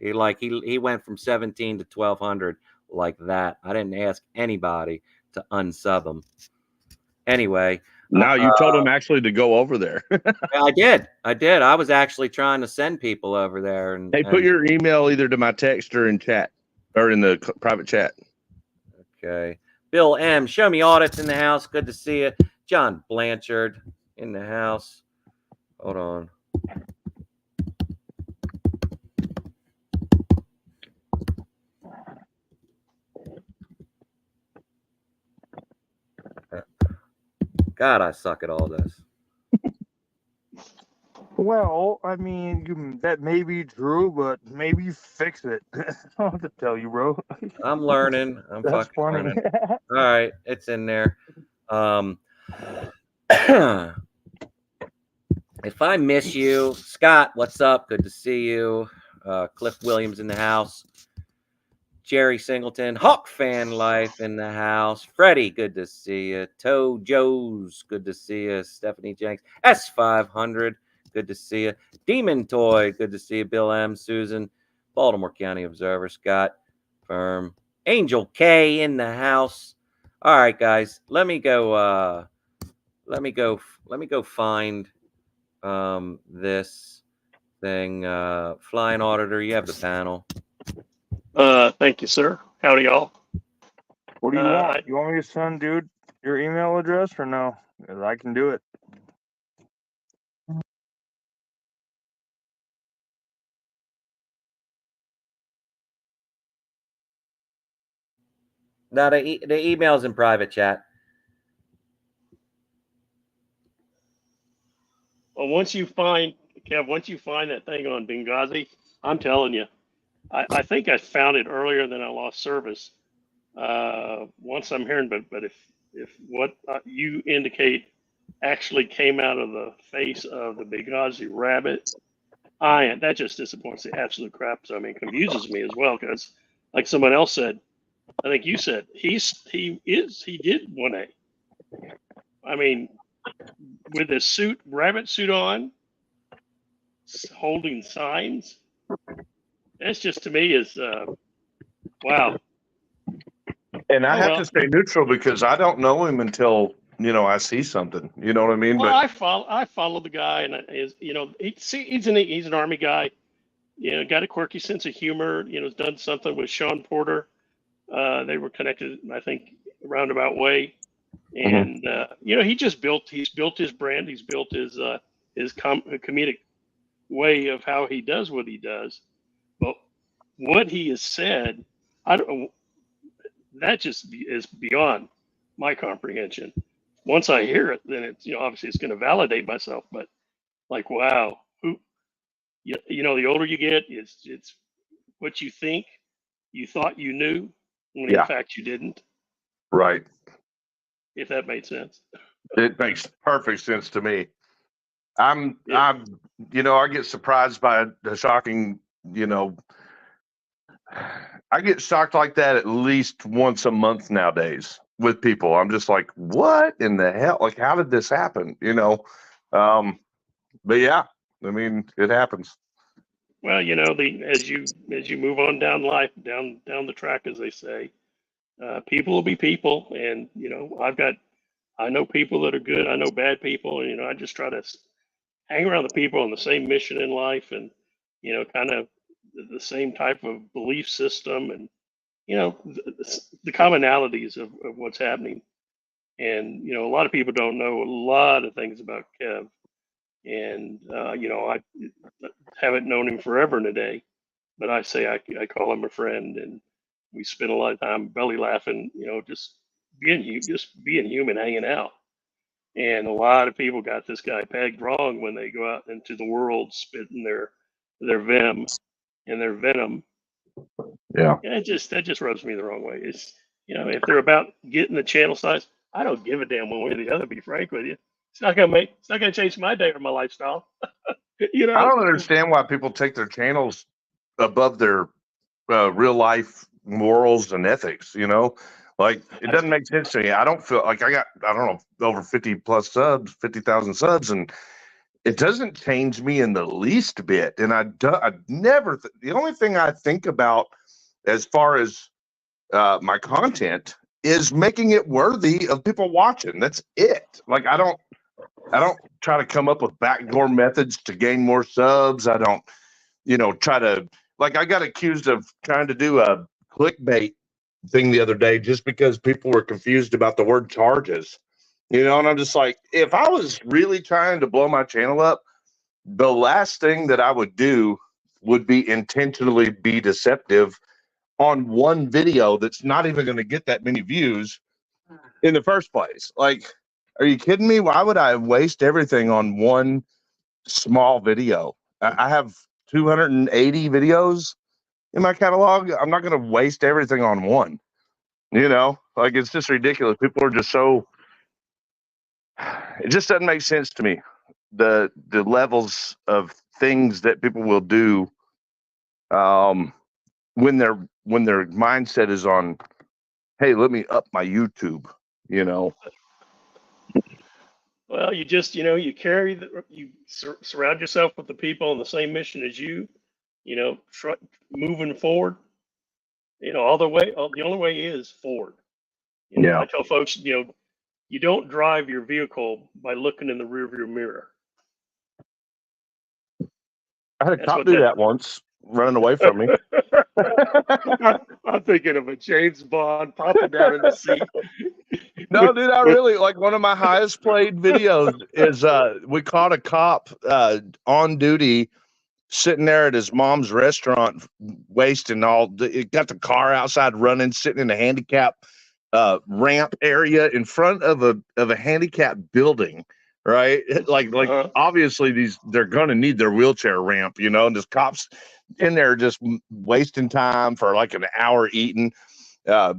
He went from 17 to 1200 like that. I didn't ask anybody to unsub him. Anyway, now you told him actually to go over there. I did. I was actually trying to send people over there. And hey, put your email either to my text or in chat or in the private chat. Okay. Bill M. Show me audits in the house. Good to see you. John Blanchard in the house. Hold on. God, I suck at all this. Well, I mean, that may be true, but maybe fix it. I don't have to tell you, bro. I'm learning. I'm That's fucking funny. learning. All right, it's in there. If I miss you, Scott, what's up? Good to see you. Cliff Williams in the house. Jerry Singleton, Hawk Fan Life in the house. Freddie, good to see you. Toe Joe's, good to see you. Stephanie Jenks, S500, good to see you. Demon Toy, good to see you. Bill M. Susan, Baltimore County Observer, Scott Firm. Angel K in the house. All right, guys, let me go find this thing. Flying Auditor, you have the panel. Thank you, sir. Howdy, y'all. What do you want? You want me to send, dude, your email address or no? 'Cause I can do it. No, the email's in private chat. Well, once you find that thing on Benghazi, I'm telling you, I think I found it earlier than I lost service. Once I'm hearing, but if what you indicate actually came out of the face of the Benghazi rabbit, that just disappoints the absolute crap. So I mean, confuses me as well because, like someone else said, I think you said he did 1A. I mean, with his rabbit suit on, holding signs. That's just, to me, is wow. And I have to stay neutral because I don't know him until I see something. You know what I mean? Well, I follow the guy, and he's an Army guy. Got a quirky sense of humor. Has done something with Sean Porter. They were connected, I think, a roundabout way. And he's built his brand. He's built his comedic way of how he does what he does. But what he has said, that just is beyond my comprehension. Once I hear it, then it's obviously it's going to validate myself. But like, wow, the older you get, it's what you think you thought you knew when in fact you didn't. Right. If that made sense. It makes perfect sense to me. I get surprised by the shocking, I get shocked like that at least once a month nowadays with people. I'm just like, what in the hell? Like, how did this happen? But yeah, I mean, it happens. Well, as you move on down life, down the track, as they say, people will be people, and I know people that are good. I know bad people, and I just try to hang around the people on the same mission in life, and kind of the same type of belief system, and the commonalities of what's happening. And a lot of people don't know a lot of things about Kev, and I haven't known him forever and a day, but I say I call him a friend, and we spend a lot of time belly laughing, just being human, hanging out. And a lot of people got this guy pegged wrong when they go out into the world spitting their venom and their venom. Yeah. That just rubs me the wrong way. It's if they're about getting the channel size, I don't give a damn one way or the other. To be frank with you, it's not gonna change my day or my lifestyle. I don't understand why people take their channels above their real life morals and ethics. Like, it doesn't make sense to me. I don't feel like I don't know, over 50,000 subs, and it doesn't change me in the least bit. And I never, the only thing I think about as far as my content is making it worthy of people watching. That's it. Like, I don't try to come up with backdoor methods to gain more subs. I don't, try to, like, I got accused of trying to do a clickbait thing the other day just because people were confused about the word charges, and I'm just like, if I was really trying to blow my channel up, the last thing that I would do would be intentionally be deceptive on one video that's not even going to get that many views in the first place. Like, are you kidding me? Why would I waste everything on one small video? I have 280 videos in my catalog. I'm not going to waste everything on one. Like, it's just ridiculous. People are just so, it just doesn't make sense to me. The levels of things that people will do when their mindset is on, hey, let me up my YouTube, Well, you just, you carry you surround yourself with the people on the same mission as you, moving forward, all the way, the only way is forward. I tell folks, you don't drive your vehicle by looking in the rearview mirror. I had a cop do that once, running away from me. I'm thinking of a James Bond popping down in the seat. No, dude, I really, like, one of my highest played videos is we caught a cop on duty sitting there at his mom's restaurant, wasting all. It got the car outside running, sitting in a handicap ramp area in front of a handicap building, right? Like obviously they're gonna need their wheelchair ramp, and this cop's in there just wasting time for like an hour eating,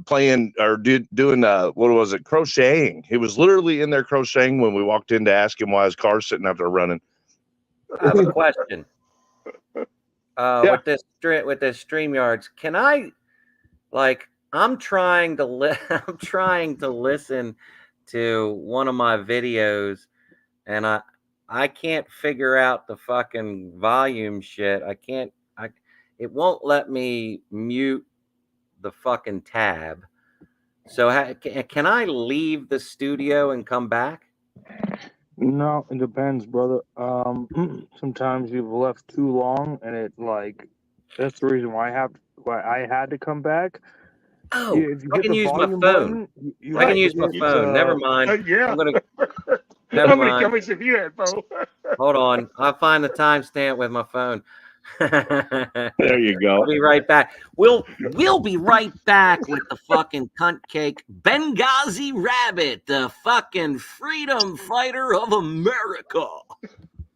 playing or doing what was it, crocheting. He was literally in there crocheting when we walked in to ask him why his car's sitting out there running. I have a question. With this StreamYards, can I, like, I'm trying to listen to one of my videos, and I can't figure out the fucking volume shit. It won't let me mute the fucking tab. So can I leave the studio and come back? No, it depends, brother. Sometimes you've left too long, and that's the reason why I had to come back. Oh, If you I hit can the use my volume phone. button, I can use my phone. Never mind. Yeah. I'm gonna. How Never many mind. comments have you had, Bo? Hold on. I'll find the timestamp with my phone. There you go. I'll be right back. We'll be right back with the fucking cunt cake Benghazi Rabbit, the fucking freedom fighter of America.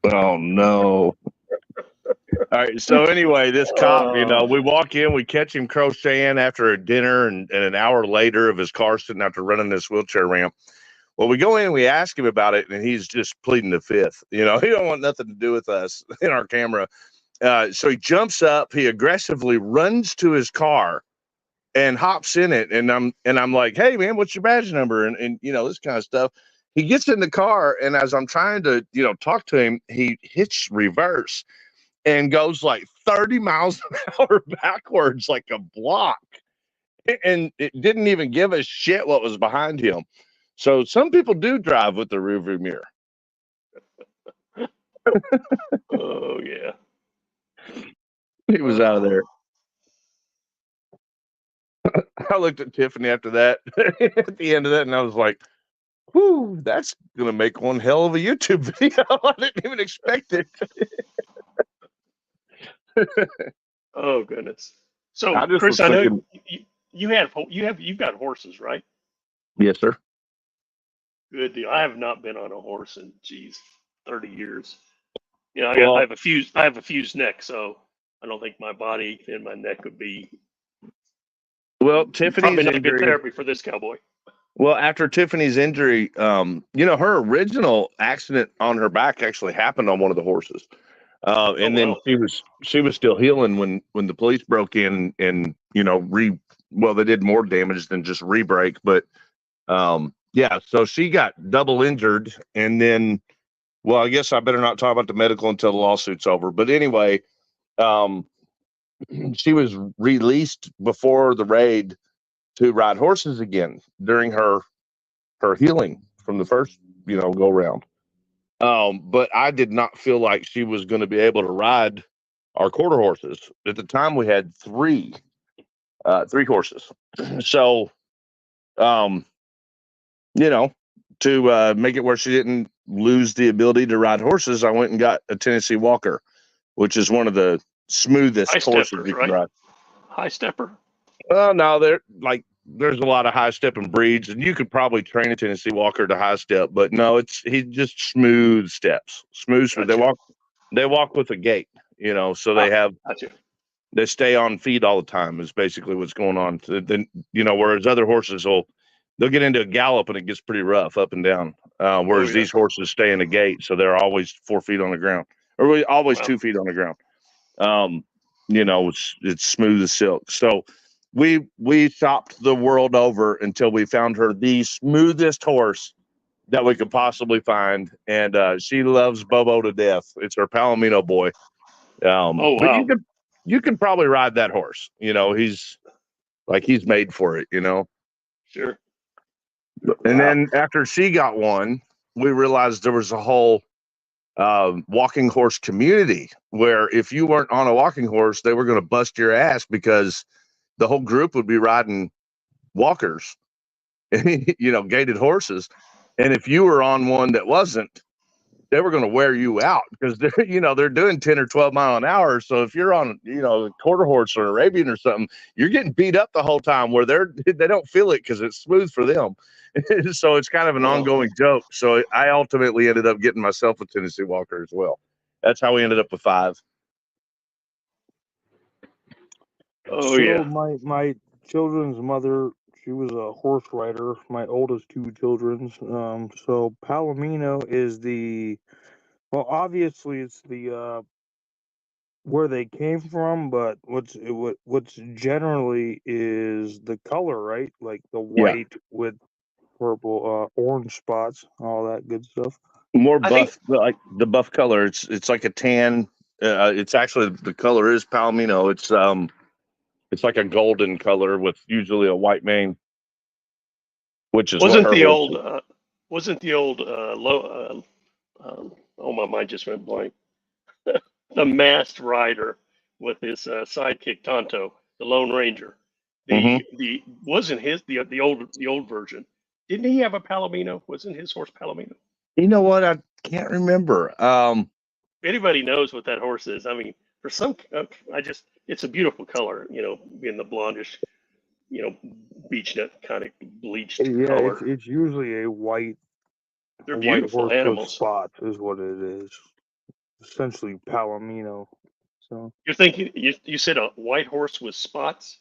Oh no. All right. So anyway, this cop, we walk in, we catch him crocheting after a dinner, and an hour later of his car sitting after running this wheelchair ramp. Well, we go in, we ask him about it, and he's just pleading the fifth. He don't want nothing to do with us in our camera. So he jumps up, he aggressively runs to his car and hops in it. And I'm like, hey man, what's your badge number? And this kind of stuff. He gets in the car, and as I'm trying to, talk to him, he hits reverse and goes like 30 miles an hour backwards, like a block. And it didn't even give a shit what was behind him. So some people do drive with the rearview mirror. Oh yeah. He was out of there. I looked at Tiffany after that at the end of that, and I was like, whew, that's going to make one hell of a YouTube video. I didn't even expect it. Oh goodness. So I just Chris, was I know thinking- you've got horses, right? Yes, sir. Good deal. I have not been on a horse in 30 years. I have a fused neck, so I don't think my body and my neck would be. Well, Tiffany's probably not good injury. therapy for this cowboy. Well, after Tiffany's injury, her original accident on her back actually happened on one of the horses. And then she was still healing when the police broke in and they did more damage than just re-break. But so she got double injured, and then well, I guess I better not talk about the medical until the lawsuit's over. But anyway, she was released before the raid to ride horses again during her healing from the first, go round. But I did not feel like she was going to be able to ride our quarter horses. At the time, we had three horses. So, to make it where she didn't lose the ability to ride horses, I went and got a Tennessee Walker, which is one of the smoothest High horses steppers, you can right? ride. High stepper. Well, no, there's a lot of high stepping breeds, and you could probably train a Tennessee Walker to high step, but no, he just smooth steps. Smooth. Gotcha. They walk with a gait, so Gotcha. they stay on feet all the time is basically what's going on. Then, whereas other horses they'll get into a gallop and it gets pretty rough up and down. Whereas these horses stay in a gait, so they're always 4 feet on the ground, or always 2 feet on the ground. It's smooth as silk. So we shopped the world over until we found her the smoothest horse that we could possibly find, and she loves Bobo to death. It's her Palomino boy. But you can probably ride that horse. He's made for it. Sure. And then after she got one, we realized there was a whole walking horse community where if you weren't on a walking horse, they were going to bust your ass because the whole group would be riding walkers, gated horses. And if you were on one that wasn't, they were going to wear you out because they're doing 10 or 12 mile an hour. So if you're on, a quarter horse or an Arabian or something, you're getting beat up the whole time where they don't feel it because it's smooth for them. So it's kind of an ongoing joke. So I ultimately ended up getting myself a Tennessee Walker as well. That's how we ended up with 5. So my children's mother, she was a horse rider. My oldest 2 children's. So Palomino is obviously it's the where they came from, but what's generally is the color, right? Like the white with purple, orange spots, all that good stuff. More buff, like the buff color. It's like a tan. It's actually the color is Palomino. It's like a golden color with usually a white mane, which is wasn't the old oh, my mind just went blank. The masked rider with his sidekick Tonto, the Lone Ranger. The wasn't his the old version. Didn't he have a Palomino? Wasn't his horse Palomino? You know what? I can't remember. If anybody knows what that horse is, I mean, for some, it's a beautiful color, being the blondish, beech nut kind of bleached color. It's usually a white. They're beautiful animals. Spots is what it is. Essentially Palomino. So you're thinking you said a white horse with spots?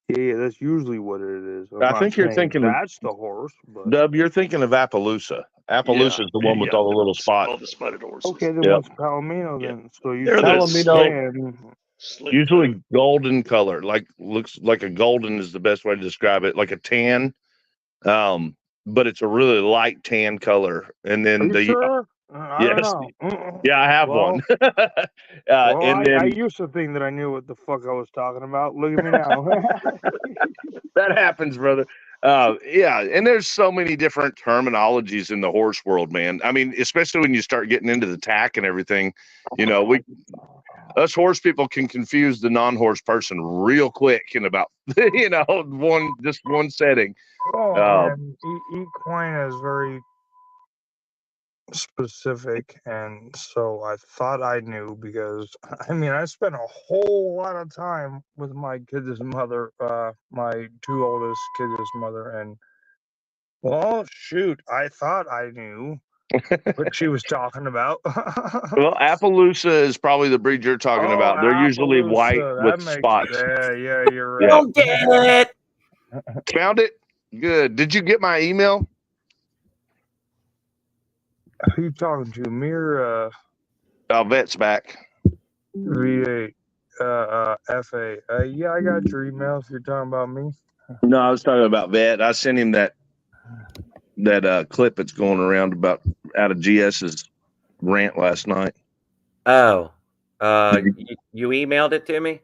Yeah, that's usually what it is. I think you're thinking that's the horse. But... Dub, you're thinking of Appaloosa. Appaloosa is the one with all the little spots. All the spotted horses. Okay, then what's Palomino then? So you Palomino, usually golden color, looks like a golden is the best way to describe it, like a tan. But it's a really light tan color, and then sure? I don't know. Yeah, I have one. And then I used to think that I knew what the fuck I was talking about. Look at me now. That happens, brother. And there's so many different terminologies in the horse world, man. I mean, especially when you start getting into the tack and everything, us horse people can confuse the non-horse person real quick in about one setting. Equine is very specific, and so I thought I knew because I spent a whole lot of time with my kids' mother, my 2 oldest kids' mother, and I thought I knew what she was talking about. Well, Appaloosa is probably the breed you're talking about. They're usually white with spots. Yeah, you're right. Don't get it. Found it? Good. Did you get my email? Who you talking to? Me or Vet's back. V8 FA. Yeah, I got your email if you're talking about me. No, I was talking about Vet. I sent him that clip that's going around about out of GS's rant last night. Oh, you emailed it to me?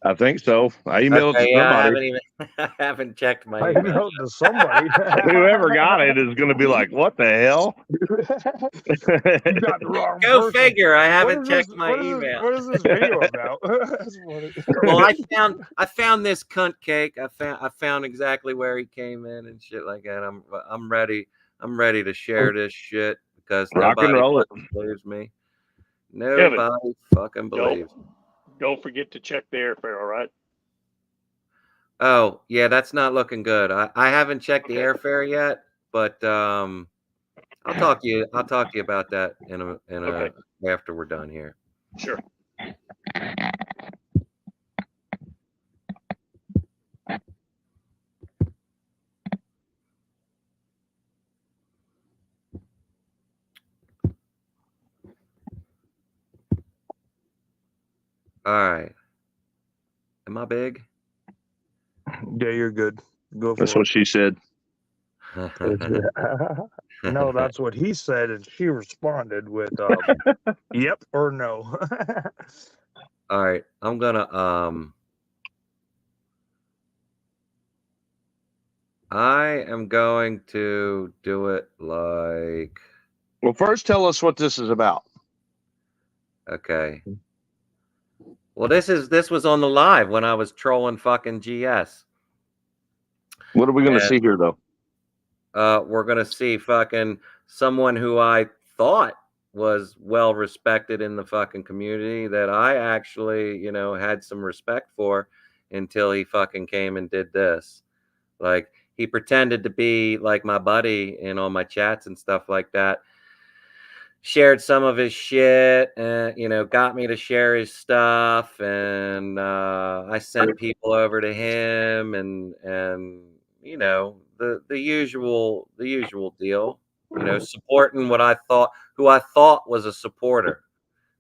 I think so. I emailed Okay, it to yeah, I somebody. haven't even I haven't checked my I email. emailed to somebody. Whoever got it is going to be like, "What the hell?" You got the wrong Go person. figure. I haven't What is checked this? my What is email. this? What is this video about? That's funny. Well, I found this cunt cake. I found exactly where he came in and shit like that. I'm ready. I'm ready to share this shit because Rock and nobody roll it. fucking believes me. Kevin, Nobody fucking believes. Don't forget to check the airfare, all right? Oh, yeah, that's not looking good. I haven't checked the Okay. airfare yet, but I'll talk to you about that Okay. after we're done here. Sure. All right. Am I big? Yeah, you're good. Go for That's it. what she said. No, that's what he said, and she responded with yep or no. All right. I'm gonna I am going to do it like, Well, first tell us what this is about. okay. Well, this was on the live when I was trolling fucking GS. What are we going to And see here, though? we're gonna see fucking someone who I thought was well respected in the fucking community that I actually, had some respect for until he fucking came and did this. Like, he pretended to be like my buddy in all my chats and stuff like that. Shared some of his shit and, got me to share his stuff. And I sent people over to him and the usual deal, supporting who I thought was a supporter.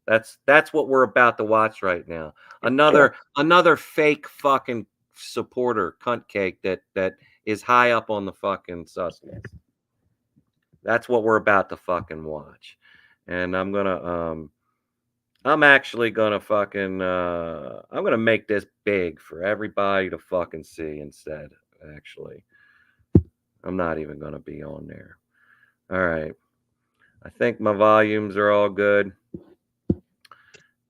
That's what we're about to watch right now. Another fake fucking supporter cunt cake that is high up on the fucking sus list. That's what we're about to fucking watch. And I'm actually gonna fucking I'm gonna make this big for everybody to fucking see instead. Actually, I'm not even gonna be on there. All right. I think my volumes are all good.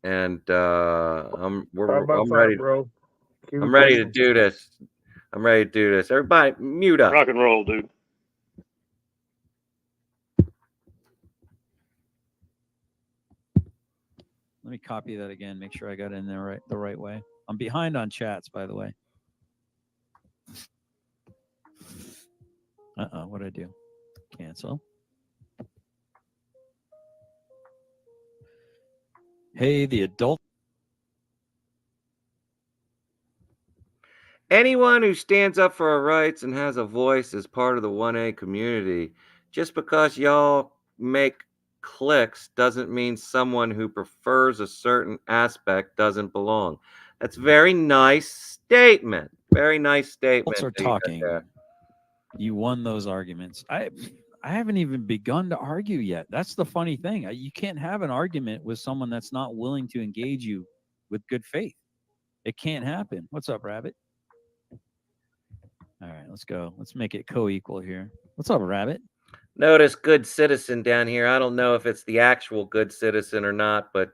And I'm ready, bro? I'm ready to do this. I'm ready to do this. Everybody mute up. Rock and roll, dude. Let me copy that again. Make sure I got in there the right way. I'm behind on chats, by the way. What'd I do? Cancel. Hey, the adult. Anyone who stands up for our rights and has a voice is part of the 1A community. Just because y'all make clicks doesn't mean someone who prefers a certain aspect doesn't belong. That's a very nice statement. Very nice statement. Adults are talking. You won those arguments. I haven't even begun to argue yet. That's the funny thing. You can't have an argument with someone that's not willing to engage you with good faith. It can't happen. What's up, Rabbit? All right, let's go. Let's make it co-equal here. What's up, Rabbit? Notice good citizen down here. I don't know if it's the actual good citizen or not, but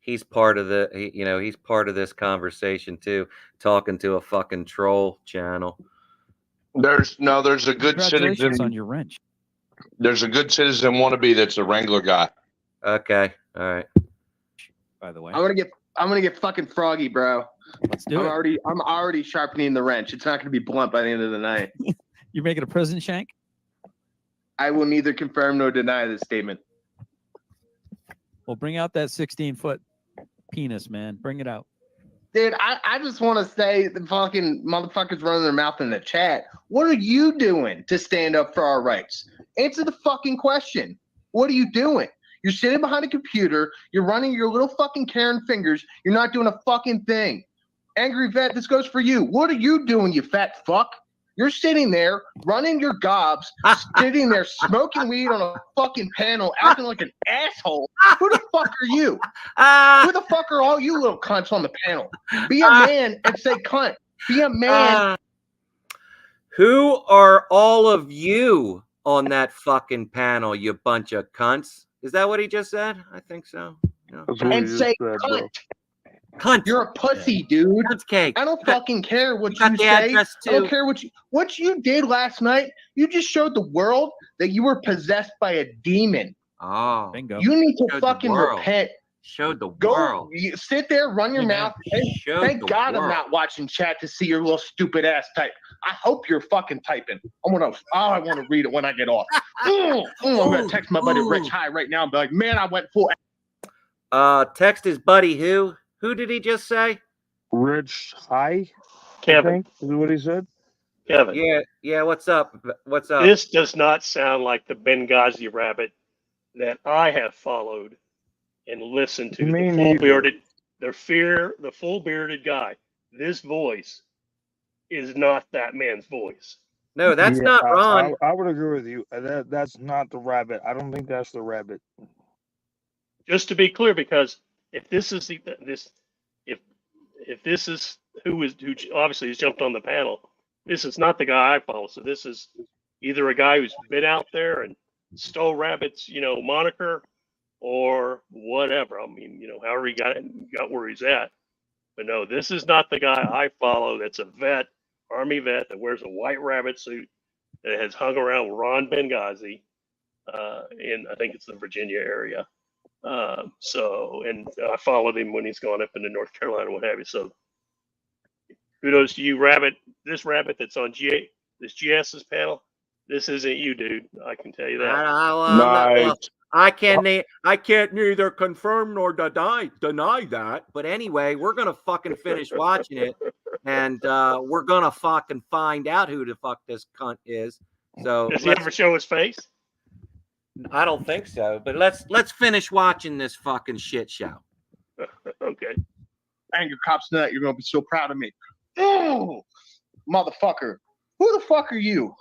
he's part of he's part of this conversation too, talking to a fucking troll channel. There's a good Congratulations citizen on your wrench. There's a good citizen wannabe that's a Wrangler guy. Okay, all right. By the way, I'm gonna get fucking froggy, bro. Let's do it. I'm already sharpening the wrench. It's not gonna be blunt by the end of the night. You're making a prison shank? I will neither confirm nor deny this statement. Well, bring out that 16-foot penis, man. Bring it out. Dude, I just want to say the fucking motherfuckers running their mouth in the chat. What are you doing to stand up for our rights? Answer the fucking question. What are you doing? You're sitting behind a computer. You're running your little fucking Karen fingers. You're not doing a fucking thing. Angry Vet, this goes for you. What are you doing, you fat fuck? You're sitting there running your gobs, sitting there smoking weed on a fucking panel, acting like an asshole. Who the fuck are you? Who the fuck are all you little cunts on the panel? Be a man and say cunt. Be a man. Who are all of you on that fucking panel, you bunch of cunts? Is that what he just said? I think so. No. That's what And he just say said, cunt. bro. Cunt. You're a pussy, dude. Cunt's cake. I don't fucking care what got you the say. address, I don't too. care what you did last night. You just showed the world that you were possessed by a demon. Oh, Bingo. You need to Showed the fucking world. repent. showed the Go world. sit there, run your Hey, man. mouth. Hey, Showed thank the God I'm world. not watching chat to see your little stupid ass type. I hope you're fucking typing. I want to read it when I get off. I'm gonna text my buddy Rich High right now and be like, man, I went full. Text his buddy who? Who did he just say? Rich High, I Kevin, think, is what he said. Kevin, Yeah, what's up? What's up? this does not sound like the Benghazi rabbit that I have followed and listened to. Me The neither. full bearded guy. This voice is not that man's voice. No, that's Yeah, not Ron. I would agree with you. That's not the rabbit. I don't think that's the rabbit. Just to be clear, because if this is if this is who obviously has jumped on the panel, this is not the guy I follow. So this is either a guy who's been out there and stole rabbits, moniker, or whatever. I mean, however he got where he's at. But no, this is not the guy I follow. That's a vet, Army vet that wears a white rabbit suit that has hung around Ron Benghazi in, I think it's the Virginia area. And I followed him when he's gone up into North Carolina and what have you. So kudos to you, Rabbit. This rabbit that's on this GS's panel, this isn't you, dude. I can tell you that. Nice. I can't neither confirm nor deny that. But anyway, we're gonna fucking finish watching it, and we're gonna fucking find out who the fuck this cunt is. So Does he ever show his face? I don't think so. But let's finish watching this fucking shit show. Okay. Anger cops nut, you're gonna be so proud of me. Oh, motherfucker. Who the fuck are you?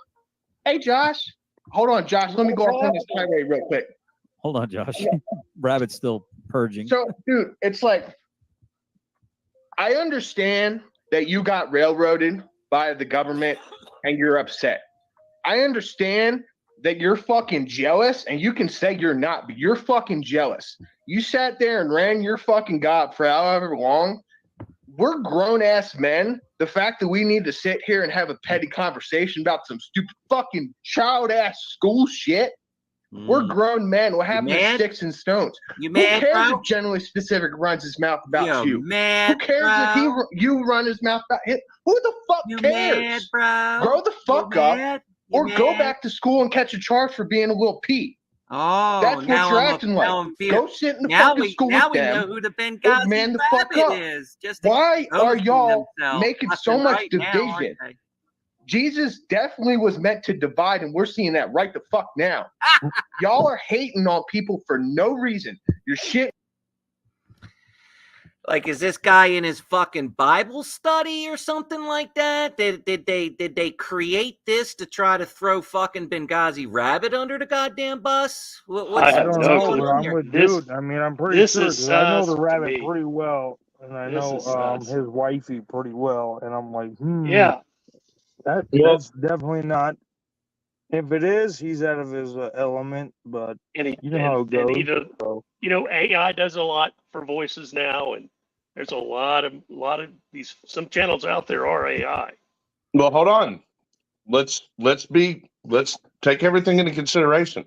Hey, Josh. Hold on, Josh. Let me go off on this tirade real quick. Hold on, Josh. Rabbit's still purging. So, dude, it's like, I understand that you got railroaded by the government and you're upset. I understand that you're fucking jealous, and you can say you're not, but you're fucking jealous. You sat there and ran your fucking gob for however long. We're grown-ass men. The fact that we need to sit here and have a petty conversation about some stupid fucking child-ass school shit, we're grown men. We're having the sticks and stones. You Who mad, cares bro? if Generally Specific runs his mouth about you? Mad, Who cares if you run his mouth about him? Who the fuck cares? Mad, bro? Grow the fuck up, or go back to school and catch a charge for being a little Pete. Oh, That's what you're acting like. Go sit in the fucking school with them. Now we know who the Benghazi man the fuck rabbit up. is. Why are y'all making so much right now, aren't division? they? Jesus definitely was meant to divide, and we're seeing that right the fuck now. Y'all are hating on people for no reason. Your shit. Like, is this guy in his fucking Bible study or something like that? Did they create this to try to throw fucking Benghazi rabbit under the goddamn bus? I I have don't no know, clue. but I'm with This- dude. I mean, I'm pretty this sure is 'cause I know sus the to rabbit me. pretty well, and I This know is sus. his wifey pretty well, and I'm like, Yeah. that's definitely not. If it is, he's out of his element. But And you know how it goes. So. AI does a lot for voices now, and there's a lot of these. Some channels out there are AI. Well, hold on. Let's take everything into consideration.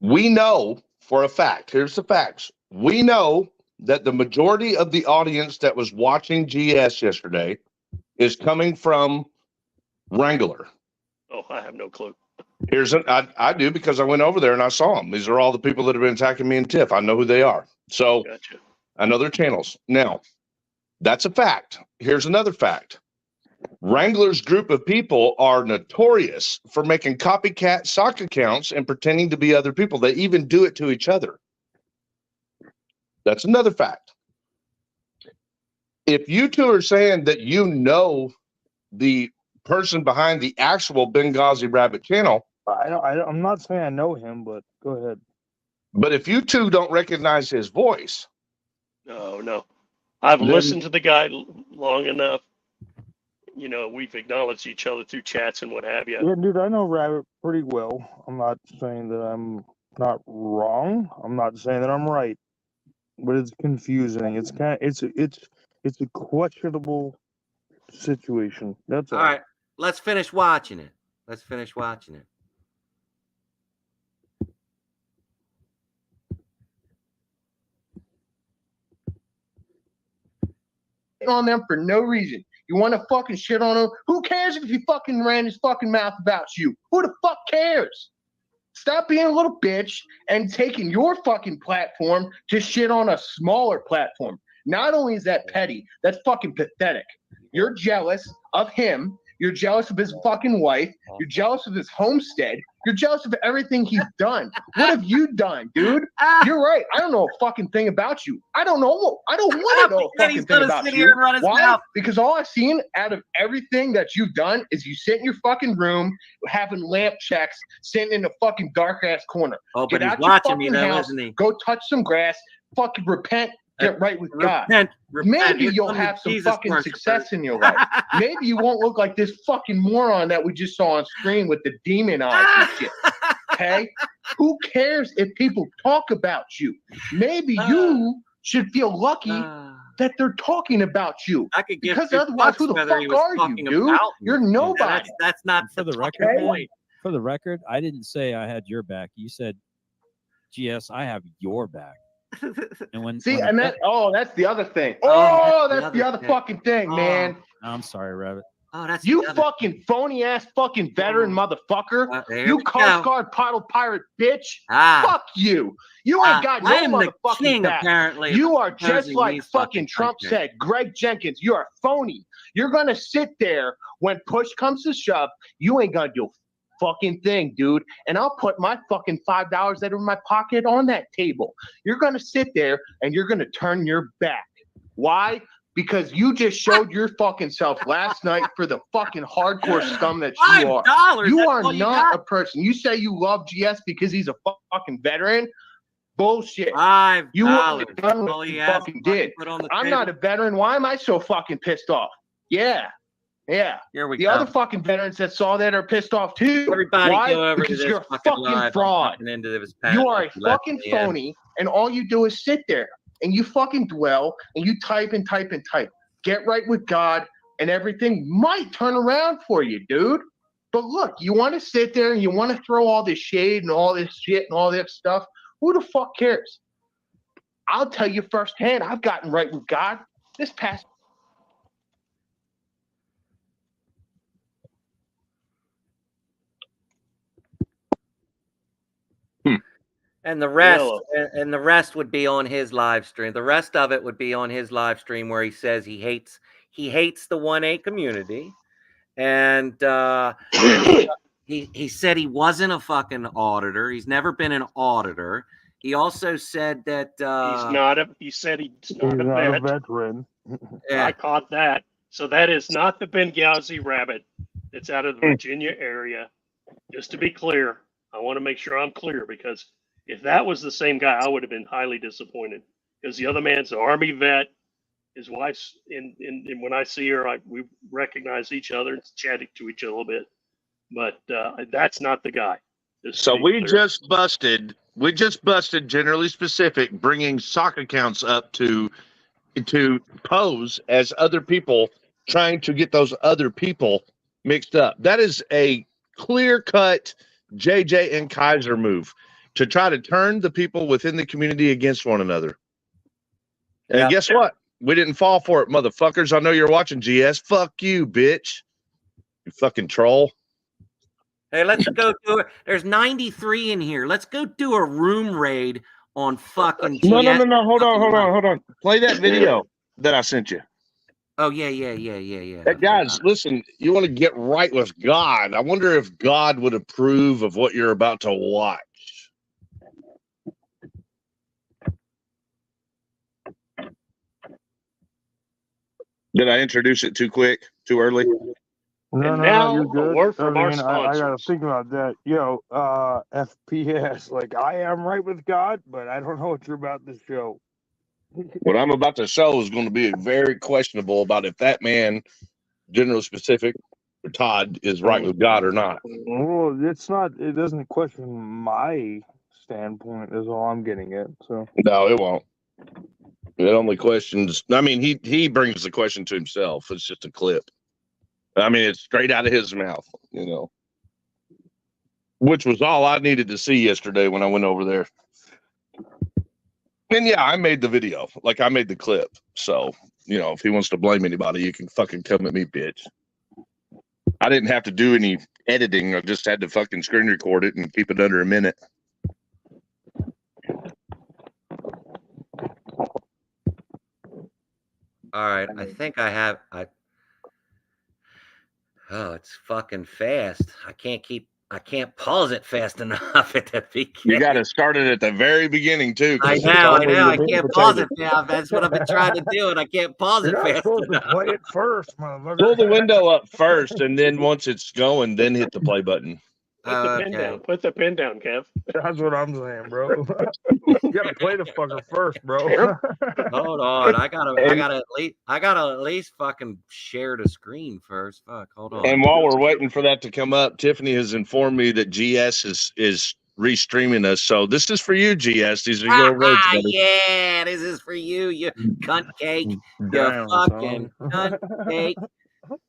We know for a fact, here's the facts. We know that the majority of the audience that was watching GS yesterday is coming from Wrangler. Oh, I have no clue. I do, because I went over there and I saw them. These are all the people that have been attacking me and Tiff. I know who they are. So Gotcha. I know their channels. Now, that's a fact. Here's another fact. Wrangler's group of people are notorious for making copycat sock accounts and pretending to be other people. They even do it to each other. That's another fact. If you two are saying that you know the person behind the actual Benghazi Rabbit channel. I'm not saying I know him, but go ahead. But if you two don't recognize his voice, No. I've Then- listened to the guy long enough. You know, we've acknowledged each other through chats and what have you. Yeah, dude, I know Rabbit pretty well. I'm not saying that I'm not wrong. I'm not saying that I'm right, but it's confusing. It's it's a questionable situation. That's all. All right, let's finish watching it. Let's finish watching it. On them for no reason. You want to fucking shit on them? Who cares if he fucking ran his fucking mouth about you? Who the fuck cares? Stop being a little bitch and taking your fucking platform to shit on a smaller platform. Not only is that petty, that's fucking pathetic. You're jealous of him. You're jealous of his fucking wife. You're jealous of his homestead. You're jealous of everything he's done. What have you done, dude? You're right. I don't know a fucking thing about you. I don't know. I don't want to know a fucking thing about you. Why? Because all I've seen out of everything that you've done is you sit in your fucking room having lamp checks, sitting in a fucking dark ass corner. Oh, but Get he's out your watching me fucking though, house, isn't he? go touch some grass, fucking repent, get right with God. Repent. Maybe Here you'll comes the have some Jesus fucking worshipers. success in your life. Maybe you won't look like this fucking moron that we just saw on screen with the demon eyes and shit. Okay? Who cares if people talk about you? Maybe you should feel lucky that they're talking about you. I could give Because two otherwise, fucks who the whether he fuck was are you, talking dude? about me. You're Yeah, nobody. that's not For the fucking record, point. For the record, I didn't say I had your back. You said, GS, I have your back. And when See, when and that, that's the other thing. Oh, That's the other fucking thing, man. I'm sorry, Rabbit. Oh, that's You the other- fucking phony ass fucking veteran motherfucker. there You we Coast go. Guard paddle pirate bitch. Ah, Fuck you. You ain't got I am no the motherfucking king, back. apparently. You are opposing just like these fucking Trump countries. said, Greg Jenkins, you're a phony. You're gonna sit there when push comes to shove. You ain't gonna do a fucking thing, dude. And I'll put my fucking $5 that are in my pocket on that table. You're gonna sit there and you're gonna turn your back. Why? Because you just showed your fucking self last night for the fucking hardcore scum that you are. $5. You that's are all you not got? a person. You say you love GS because he's a fucking veteran. Bullshit. $5. You wouldn't have That's done all what he you has fucking to did. put on the I'm table. not a veteran. Why am I so fucking pissed off? Yeah. Here we The go. other fucking veterans that saw that are pissed off too. Everybody Why? go over Because to this you're a fucking fucking live. I'm fraud. fucking into this You are a if you let fucking me in. phony, and all you do is sit there and you fucking dwell and you type and type and type. Get right with God, and everything might turn around for you, dude. But look, you want to sit there and you want to throw all this shade and all this shit and all this stuff. Who the fuck cares? I'll tell you firsthand, I've gotten right with God this past. And the rest, Yellow. and the rest would be on his live stream. The rest of it would be on his live stream where he says he hates the 1A community, and he said he wasn't a fucking auditor. He's never been an auditor. He also said that he said he's He's not a not a vet. veteran. yeah, I caught that. So that is not the Benghazi Rabbit. It's out of the Virginia area. Just to be clear, I want to make sure I'm clear, because if that was the same guy, I would have been highly disappointed, because the other man's an Army vet. His wife's in when I see her, we recognize each other and chatting to each other a little bit. But that's not the guy. So we just busted, generally specific, bringing sock accounts up to pose as other people, trying to get those other people mixed up. That is a clear-cut JJ and Kaiser move to try to turn the people within the community against one another. And Yeah. guess what? We didn't fall for it, motherfuckers. I know you're watching, GS. Fuck you, bitch. You fucking troll. Hey, let's go do it. There's 93 in here. Let's go do a room raid on fucking No. GS. Hold on. Play that video that I sent you. Oh, yeah. Hey, guys, listen, you want to get right with God. I wonder if God would approve of what you're about to watch. Did I introduce it too quick, too early? No, And no, no, now you're a good. word I from our mean, I gotta sponsors. think about that. Yo, FPS, like I am right with God, but I don't know what you're about to show. What I'm about to show is going to be very questionable about if that man, General Specific, or Todd, is right with God or not. Well, it's not. It doesn't question my standpoint. Is all I'm getting at. So No, it won't. It only questions. I mean, he brings the question to himself. It's just a clip. I mean, it's straight out of his mouth, which was all I needed to see yesterday when I went over there. And yeah, I made the video. Like, I made the clip. So, if he wants to blame anybody, you can fucking come at me, bitch. I didn't have to do any editing. I just had to fucking screen record it and keep it under a minute. All right, I think I have. Oh, it's fucking fast. I can't pause it fast enough at the You beginning. got to start it at the very beginning too. I 'cause it's know. all over the I meat can't and pause it potatoes. now. That's what I've been trying to do, and I can't pause you're it not fast supposed to enough. play it first, motherfucker. Pull the window up first, and then once it's going, then hit the play button. Put the pen Okay. down. Put the pen down, Kev. That's what I'm saying, bro. You gotta play the fucker first, bro. Hold on. I gotta at least fucking share the screen first. Fuck. Hold on. And while we're waiting for that to come up, Tiffany has informed me that GS is restreaming us. So this is for you, GS. These are your words, buddy. Yeah, this is for you, you cunt cake. You Damn, fucking son. cunt cake.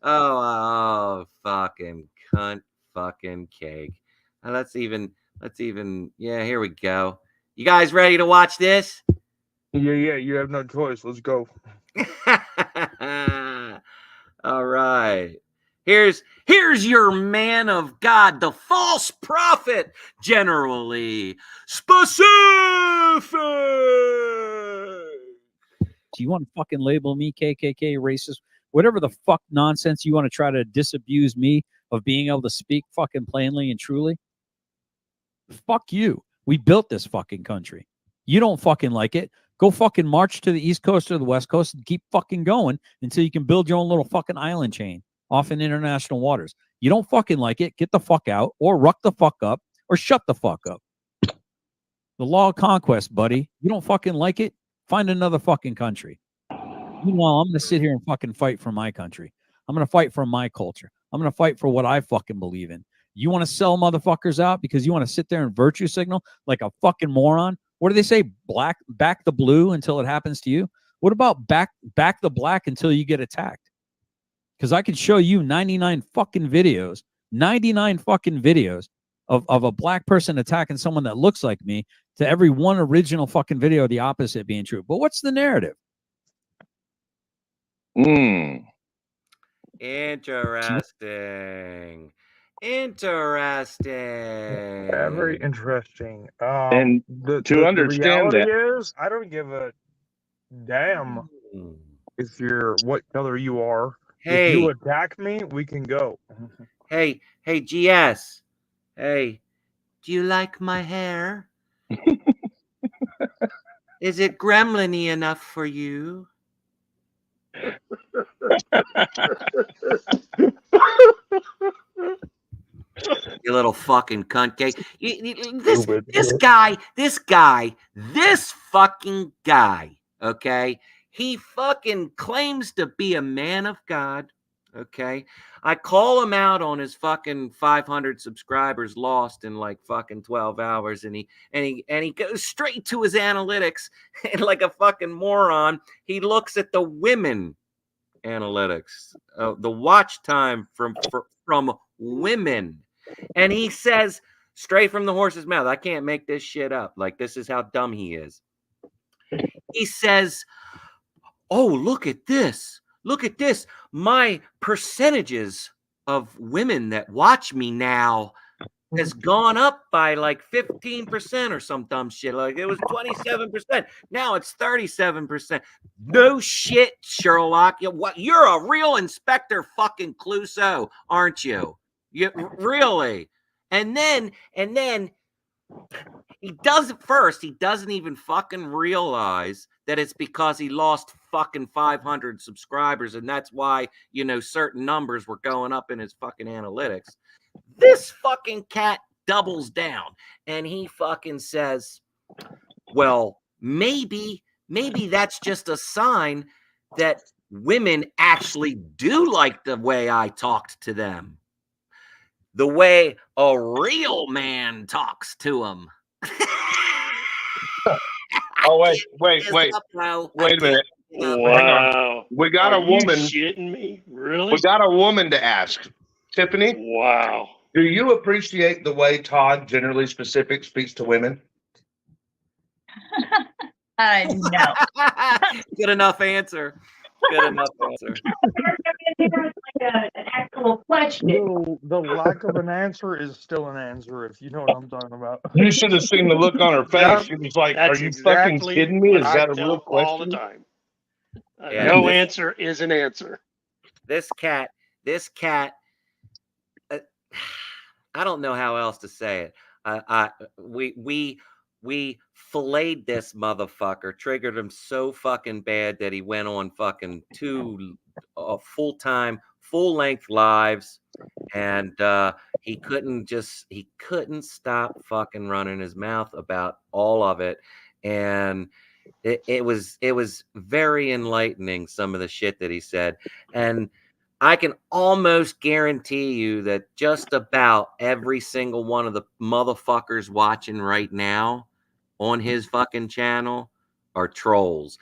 Oh, fucking cunt fucking cake. Now let's even, yeah, here we go. You guys ready to watch this? Yeah, you have no choice. Let's go. All right. Here's your man of God, the false prophet, generally specific. Do you want to fucking label me KKK racist? Whatever the fuck nonsense you want to try to disabuse me of being able to speak fucking plainly and truly. Fuck you. We built this fucking country. You don't fucking like it. Go fucking march to the East Coast or the West Coast and keep fucking going until you can build your own little fucking island chain off in international waters. You don't fucking like it, get the fuck out, or ruck the fuck up, or shut the fuck up. The law of conquest, buddy. You don't fucking like it, find another fucking country. Meanwhile, I'm going to sit here and fucking fight for my country. I'm going to fight for my culture. I'm going to fight for what I fucking believe in. You want to sell motherfuckers out because you want to sit there and virtue signal like a fucking moron? What do they say? Back the blue until it happens to you? What about back the black until you get attacked? Because I can show you 99 fucking videos of a black person attacking someone that looks like me to every one original fucking video, the opposite being true. But what's the narrative? Interesting. Very interesting. And to understand reality that, is, I don't give a damn if you're what color you are. Hey. If you attack me, we can go. Hey, GS. Hey, do you like my hair? Is it gremlin-y enough for you? You little fucking cunt cake. This fucking guy, okay? He fucking claims to be a man of God, okay? I call him out on his fucking 500 subscribers lost in like fucking 12 hours, and he goes straight to his analytics, and like a fucking moron, he looks at the women analytics, the watch time from women. And he says straight from the horse's mouth, I can't make this shit up. Like, this is how dumb he is. He says, oh, look at this. Look at this. My percentages of women that watch me now has gone up by like 15% or some dumb shit. Like, it was 27%. Now it's 37%. No shit, Sherlock. You're a real Inspector fucking Clouseau, aren't you? You really? And then he doesn't even fucking realize that it's because he lost fucking 500 subscribers, and that's why, you know, certain numbers were going up in his fucking analytics. This fucking cat doubles down and he fucking says, well, maybe that's just a sign that women actually do like the way I talked to them, the way a real man talks to them. Oh, wait a minute. Wow. We got Are a woman. You shitting me? Really? We got a woman to ask. Tiffany, Wow. do you appreciate the way Todd, generally specific, speaks to women? No. Good enough answer. Good enough answer. An actual question. The lack of an answer is still an answer, if you know what I'm talking about. You should have seen the look on her face. She was like, That's are you fucking exactly kidding me? what Is I that a tell real all the question? time. Yeah, No this- answer is an answer. This cat, I don't know how else to say it. We filleted this motherfucker, triggered him so fucking bad that he went on fucking 2 full-time, full-length lives, and he couldn't stop fucking running his mouth about all of it, and it was very enlightening, some of the shit that he said. And I can almost guarantee you that just about every single one of the motherfuckers watching right now on his fucking channel are trolls.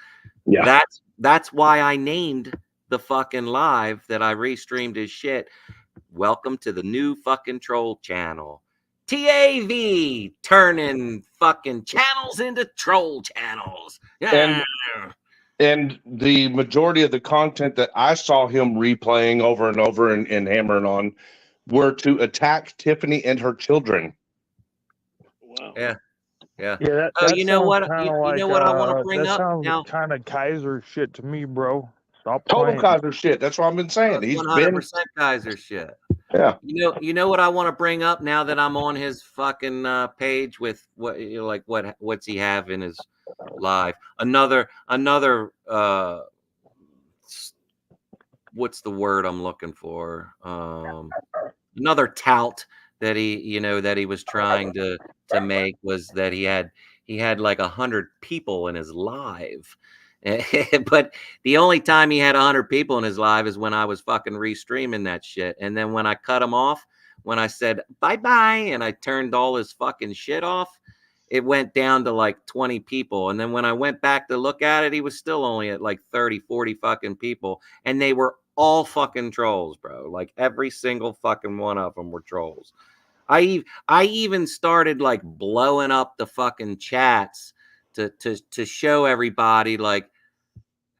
Yeah. That's why I named the fucking live that I restreamed his shit, welcome to the new fucking troll channel. TAV, turning fucking channels into troll channels. Yeah. And the majority of the content that I saw him replaying over and over and hammering on were to attack Tiffany and her children. Wow. Yeah. Yeah, Oh, you know what? You like, know what I want to bring that up sounds now? kind of Kaiser shit to me, bro. Stop Total playing. Kaiser shit. That's what I've been saying. He's 100% been, Kaiser shit. yeah. You know what I want to bring up now that I'm on his fucking page with what, you know, like what's he have in his live? Another what's the word I'm looking for? Another tout that he was trying to make was that he had like 100 people in his live. But the only time he had 100 people in his live is when I was fucking restreaming that shit. And then when I cut him off, when I said bye-bye and I turned all his fucking shit off, it went down to like 20 people. And then when I went back to look at it, he was still only at like 30, 40 fucking people. And they were all fucking trolls, bro. Like every single fucking one of them were trolls. I even started like blowing up the fucking chats to show everybody like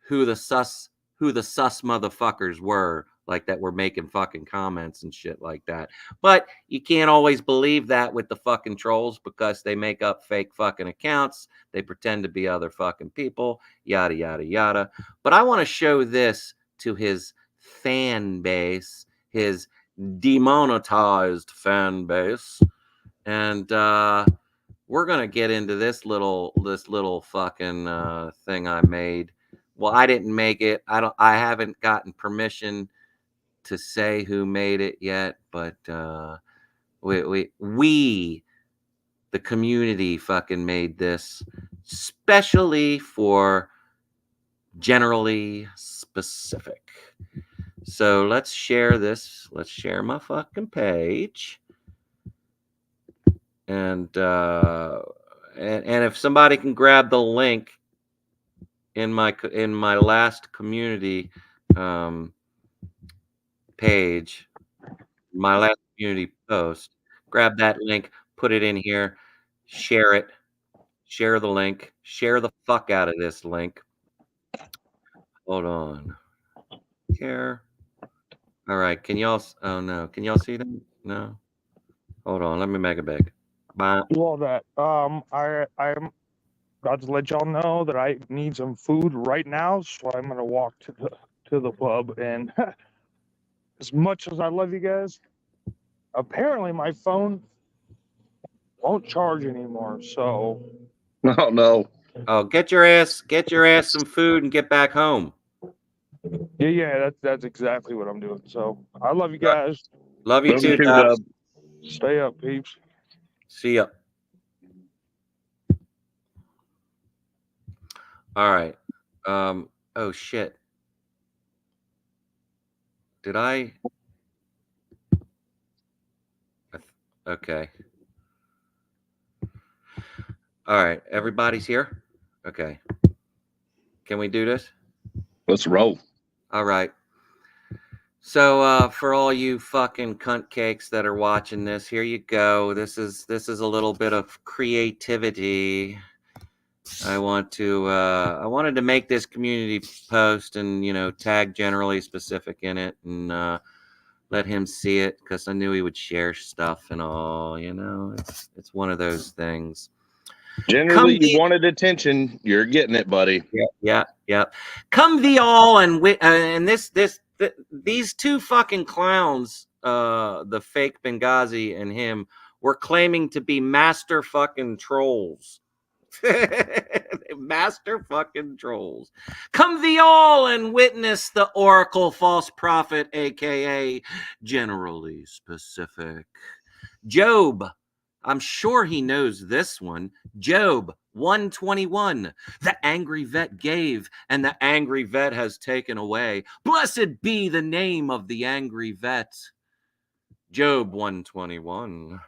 who the sus motherfuckers were, like that were making fucking comments and shit like that. But you can't always believe that with the fucking trolls because they make up fake fucking accounts. They pretend to be other fucking people, yada, yada, yada. But I want to show this to his fan base, his demonetized fan base. And we're gonna get into this little fucking thing I made. Well, I didn't make it. I haven't gotten permission to say who made it yet, but we the community fucking made this specially for generally specific. So let's share this. Let's share my fucking page. And if somebody can grab the link in my last community page, my last community post, grab that link, put it in here, share it, share the link, share the fuck out of this link. Hold on. Here. All right. Can y'all? Oh no. Can y'all see that? No. Hold on. Let me make it big. Bye. Well, that I'm about to let y'all know that I need some food right now, so I'm gonna walk to the pub. And as much as I love you guys, apparently my phone won't charge anymore. So Oh, no. Oh, get your ass some food and get back home. Yeah, that's exactly what I'm doing. So I love you guys. Love you Love too, you too, Dubs. Dub. Stay up, peeps. See ya. All right. Oh shit. Did I? Okay. All right. Everybody's here? Okay. Can we do this? Let's roll. All right. So for all you fucking cunt cakes that are watching this, here you go. This is a little bit of creativity. I wanted to make this community post and, you know, tag Generally Specific in it and let him see it because I knew he would share stuff and all, you know. It's one of those things. Generally, you wanted attention. You're getting it, buddy. Yeah. Come the all and these two fucking clowns, the fake Benghazi and him, were claiming to be master fucking trolls. Master fucking trolls. Come the all and witness the oracle false prophet, aka Generally Specific. Job. I'm sure he knows this one. Job 121. The angry vet gave, and the angry vet has taken away. Blessed be the name of the angry vet. Job 121.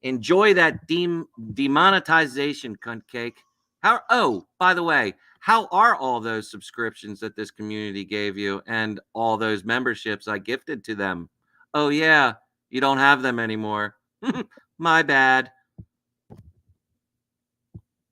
Enjoy that demonetization, cunt cake. By the way, how are all those subscriptions that this community gave you and all those memberships I gifted to them? Oh, yeah, you don't have them anymore. My bad.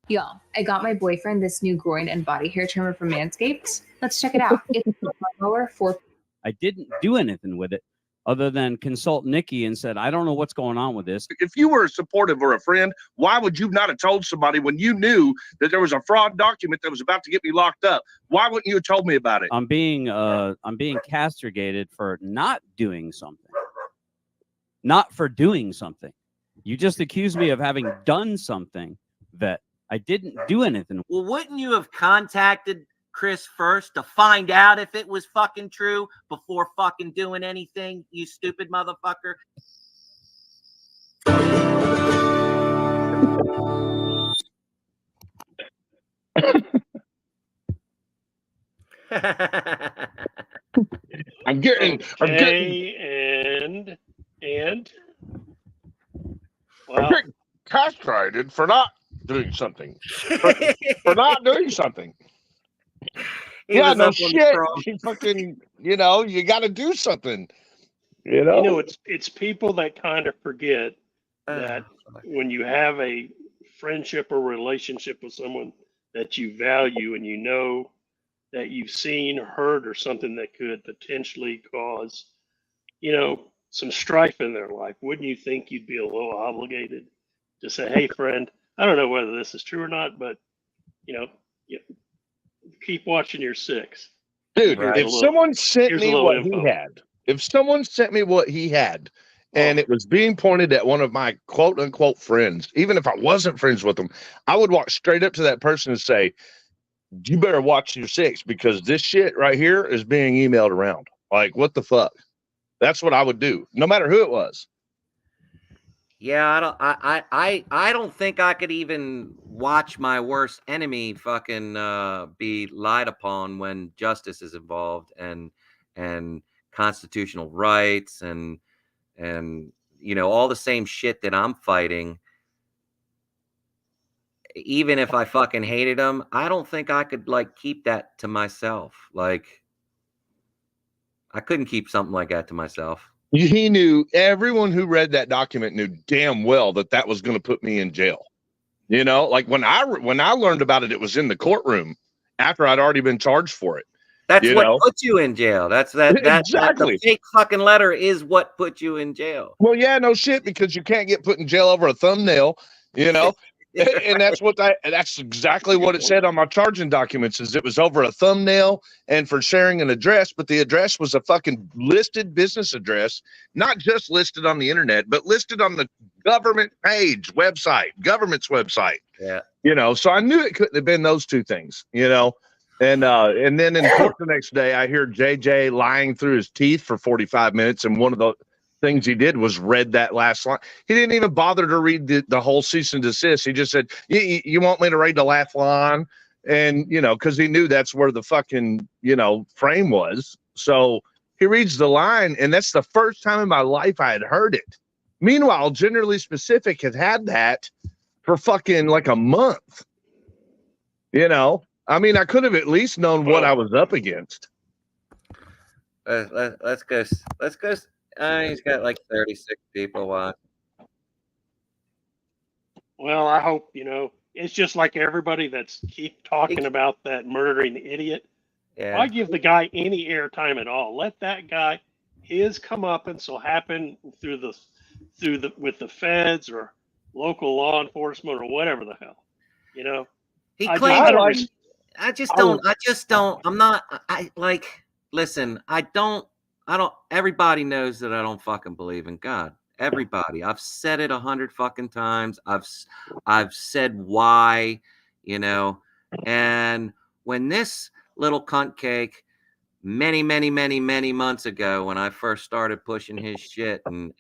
Yo, I got my boyfriend this new groin and body hair trimmer from Manscaped. Let's check it out. It's a mower for. I didn't do anything with it other than consult Nikki and said, I don't know what's going on with this. If you were supportive or a friend, why would you not have told somebody when you knew that there was a fraud document that was about to get me locked up? Why wouldn't you have told me about it? I'm being castigated for not doing something. Not for doing something. You just accused me of having done something that I didn't do anything. Well, wouldn't you have contacted Chris first to find out if it was fucking true before fucking doing anything, you stupid motherfucker? I'm getting Well, castrated for not doing something. For not doing something. Yeah, no shit. You fucking, you know, you got to do something. You know, it's people that kind of forget that when you have a friendship or relationship with someone that you value and you know that you've seen or heard or something that could potentially cause, you know, some strife in their life, wouldn't you think you'd be a little obligated to say, hey, friend, I don't know whether this is true or not, but, you know, keep watching your six. dude, if someone sent me what he had, if someone sent me what he had, and it was being pointed at one of my quote unquote friends, even if I wasn't friends with them, I would walk straight up to that person and say, you better watch your six because this shit right here is being emailed around. Like, what the fuck? That's what I would do, no matter who it was. Yeah, I don't think I could even watch my worst enemy fucking be lied upon when justice is involved and constitutional rights and you know, all the same shit that I'm fighting. Even if I fucking hated him, I don't think I could like keep that to myself. Like, I couldn't keep something like that to myself. He knew, everyone who read that document knew damn well that that was going to put me in jail. You know, like when I learned about it, it was in the courtroom after I'd already been charged for it. That's what put you in jail. That's exactly. The fake fucking letter is what put you in jail. Well, yeah, no shit, because you can't get put in jail over a thumbnail, you know. And that's exactly what it said on my charging documents, is it was over a thumbnail and for sharing an address, but the address was a fucking listed business address, not just listed on the internet, but listed on the government page, government's website. Yeah. You know, so I knew it couldn't have been those two things, you know. And then in court the next day, I hear JJ lying through his teeth for 45 minutes. And one of the things he did was read that last line. He didn't even bother to read the whole cease and desist. He just said, you want me to read the last line? And, you know, because he knew that's where the fucking, you know, frame was. So he reads the line, and that's the first time in my life I had heard it. Meanwhile, Generally Specific had that for fucking like a month. You know, I mean, I could have at least known what I was up against. Let's go. He's got like 36 people watch. Well, I hope, you know, it's just like everybody that's keep talking about that murdering idiot. Yeah. Why give the guy any airtime at all? Let that guy, his comeuppance will happen with the feds or local law enforcement or whatever the hell, you know. He I claimed. Listen, I don't, everybody knows that I don't fucking believe in God. Everybody. I've said it 100 fucking times. I've said why, you know, and when this little cunt cake many months ago, when I first started pushing his shit and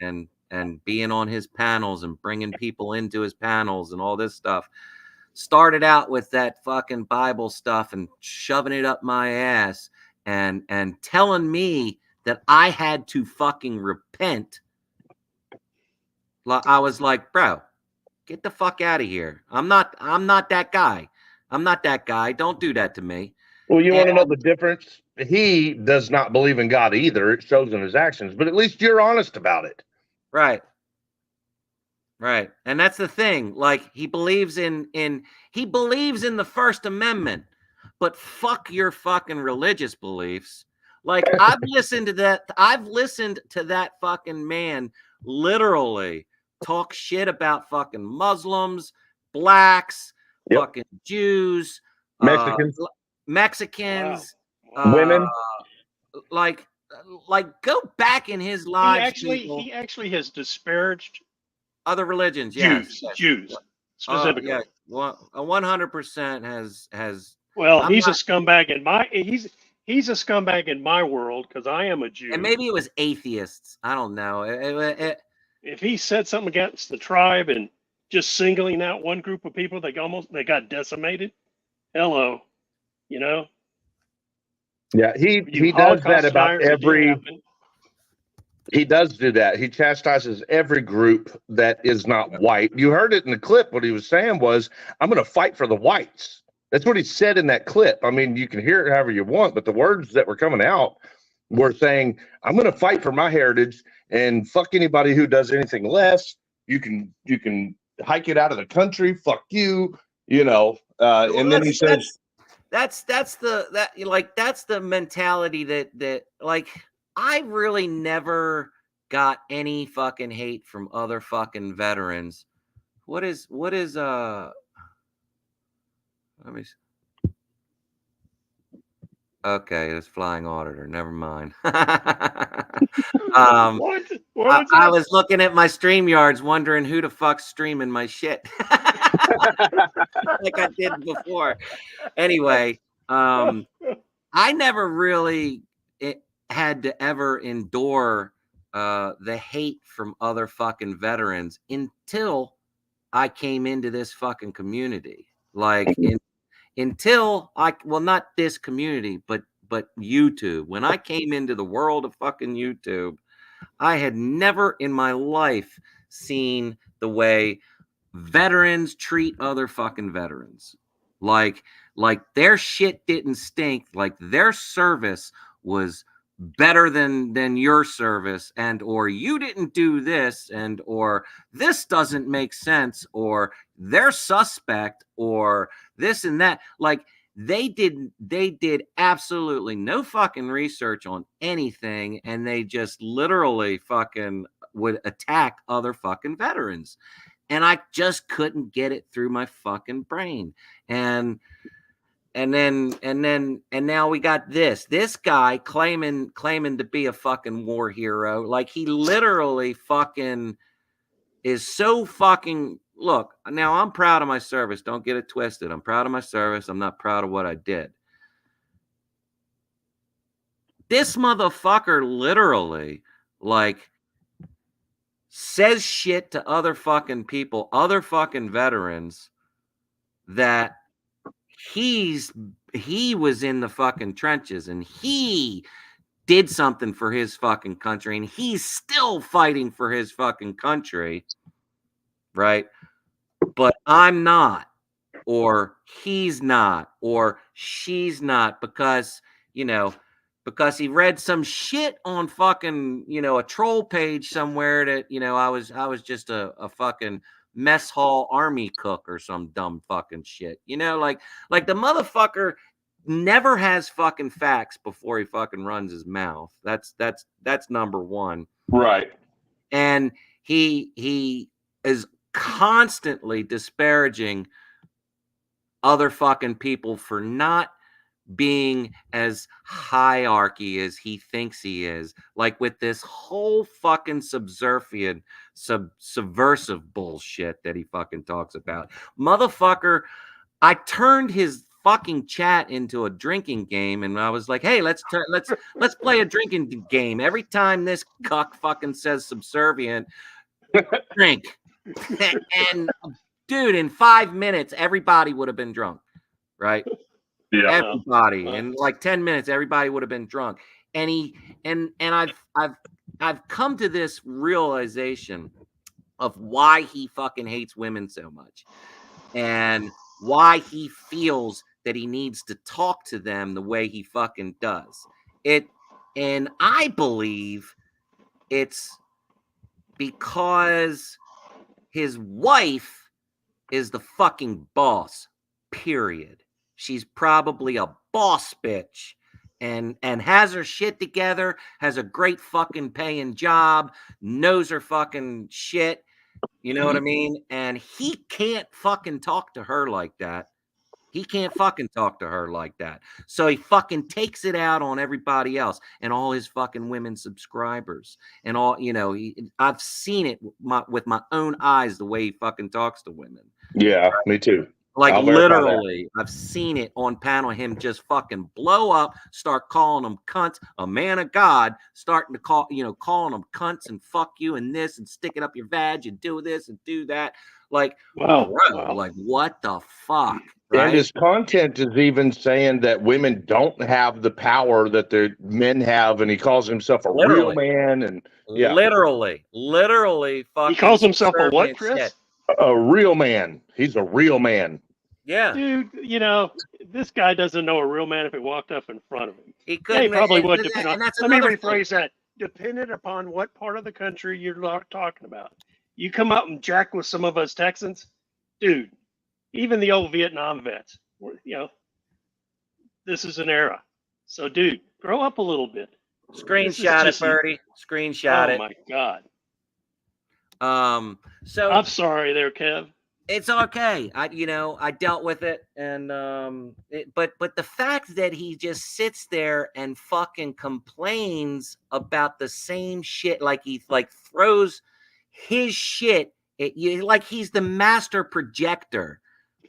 being on his panels and bringing people into his panels and all this stuff, started out with that fucking Bible stuff and shoving it up my ass and telling me that I had to fucking repent. I was like, bro, get the fuck out of here. I'm not that guy. I'm not that guy. Don't do that to me. Well, you want to know the difference? He does not believe in God either. It shows in his actions, but at least you're honest about it. Right. Right. And that's the thing. Like, he believes in the First Amendment, but fuck your fucking religious beliefs. Like, I've listened to that fucking man literally talk shit about fucking Muslims, blacks, fucking Jews, Mexicans, women. Like go back in his lives. He actually has disparaged other religions. Jews specifically. Yeah, 100% has. Well, he's a scumbag in my he's a scumbag in my world because I am a Jew. And maybe it was atheists. I don't know. If he said something against the tribe and just singling out one group of people, they got decimated. Hello, you know. Yeah, he does that about every. He does do that. He chastises every group that is not white. You heard it in the clip. What he was saying was, "I'm going to fight for the whites." That's what he said in that clip. I mean, you can hear it however you want, but the words that were coming out were saying, "I'm going to fight for my heritage and fuck anybody who does anything less. You can hike it out of the country. Fuck you." You know. And then he says. That's the mentality that like I really never got any fucking hate from other fucking veterans. What is let me see. Okay, it's Flying Auditor. Never mind. I was looking at my StreamYards wondering who the fuck's streaming my shit. Like I did before. Anyway, I never really had to ever endure the hate from other fucking veterans until I came into this fucking community. Like until not this community, but YouTube. When I came into the world of fucking YouTube, I had never in my life seen the way veterans treat other fucking veterans. Like their shit didn't stink. Like their service was better than your service, and or you didn't do this, and or this doesn't make sense, or they're suspect, or this and that. Like they did absolutely no fucking research on anything, and they just literally fucking would attack other fucking veterans. And I just couldn't get it through my fucking brain. And now we got this guy claiming to be a fucking war hero. Like he literally fucking is so fucking look, now I'm proud of my service. Don't get it twisted. I'm proud of my service. I'm not proud of what I did. This motherfucker literally, like, says shit to other fucking people, other fucking veterans, that he was in the fucking trenches and he did something for his fucking country and he's still fighting for his fucking country, right? But I'm not, or he's not, or she's not, because, you know, because he read some shit on fucking, you know, a troll page somewhere that, you know, I was just a fucking mess hall army cook or some dumb fucking shit. You know, like the motherfucker never has fucking facts before he fucking runs his mouth. That's number one. Right. And he is constantly disparaging other fucking people for not being as hierarchy as he thinks he is, like with this whole fucking subversive bullshit that he fucking talks about. Motherfucker, I turned his fucking chat into a drinking game, and I was like, hey, let's play a drinking game. Every time this cuck fucking says subservient, drink. And dude, in 5 minutes, everybody would have been drunk, right? Yeah. Everybody in like 10 minutes, everybody would have been drunk. And I've come to this realization of why he fucking hates women so much, and why he feels that he needs to talk to them the way he fucking does. And I believe it's because his wife is the fucking boss, period. She's probably a boss bitch and has her shit together, has a great fucking paying job, knows her fucking shit. You know what I mean? And he can't fucking talk to her like that. He can't fucking talk to her like that. So he fucking takes it out on everybody else and all his fucking women subscribers and all, you know, I've seen it with my own eyes, the way he fucking talks to women. Yeah, me too. Like I'll verify that. literally, I've seen it on panel, him just fucking blow up, start calling them cunts, a man of God, starting to call, you know, calling them cunts and fuck you and this and stick it up your vag and do this and do that. Like, Wow. bro, like what the fuck? Right? And his content is even saying that women don't have the power that their men have, and he calls himself a real man. And yeah, literally fucking He calls himself a what, subservient Chris? shit. a real man. He's a real man. Yeah, Dude, you know, this guy doesn't know a real man if he walked up in front of him. he Yeah, couldn't. he probably would. and Depend on, that's let me another rephrase thing. that. Depending upon what part of the country you're talking about. You come out and jack with some of us Texans, dude, even the old Vietnam vets, you know, this is an era. So, dude, grow up a little bit. Screenshot it, Birdie. Screenshot it. Oh, my God. So I'm sorry there, Kev. it's okay. I dealt with it, and but the fact that he just sits there and fucking complains about the same shit, like he throws his shit at you, like he's the master projector,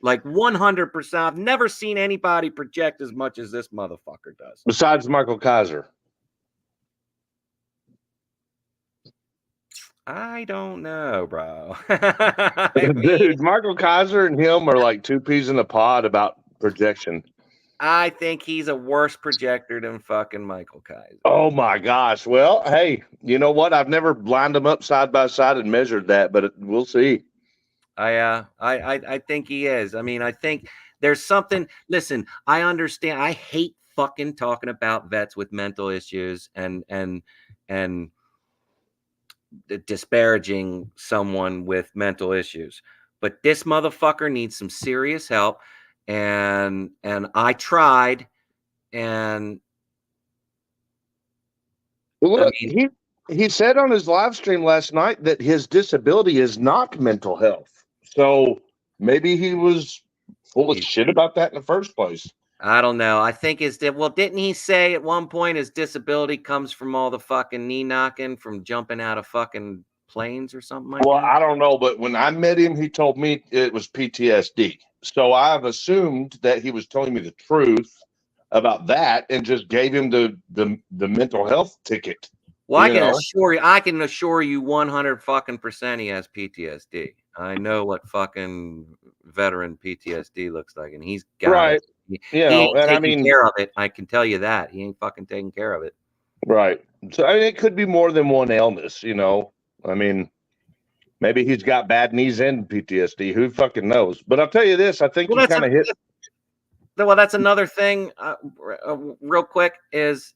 like 100%. I've never seen anybody project as much as this motherfucker does. Besides Michael Kaiser. I don't know, bro. Dude, Michael Kaiser and him are like two peas in a pod about projection. I think he's a worse projector than fucking Michael Kaiser. Oh my gosh. Well, hey, you know what? I've never lined them up side by side and measured that, but we'll see. I think he is. I mean, I think there's something. Listen, I understand. I hate fucking talking about vets with mental issues and disparaging someone with mental issues, but this motherfucker needs some serious help, and I tried, and look, he said on his live stream last night that his disability is not mental health, so maybe he was full of shit about that in the first place. I don't know. I think didn't he say at one point his disability comes from all the fucking knee knocking from jumping out of fucking planes or something like Well, that? I don't know, but when I met him, he told me it was PTSD. So I've assumed that he was telling me the truth about that and just gave him the mental health ticket. Well, I You can know? assure you 100% he has PTSD. I know what fucking veteran PTSD looks like, and he's got Right. it. He You know, ain't and I taking mean, care of it. I can tell you that. He ain't fucking taking care of it. right. So I mean, it could be more than one illness, you know. I mean, maybe he's got bad knees and PTSD. Who fucking knows? But I'll tell you this, I think Well, you kind of hit. Well, that's another thing. Real quick is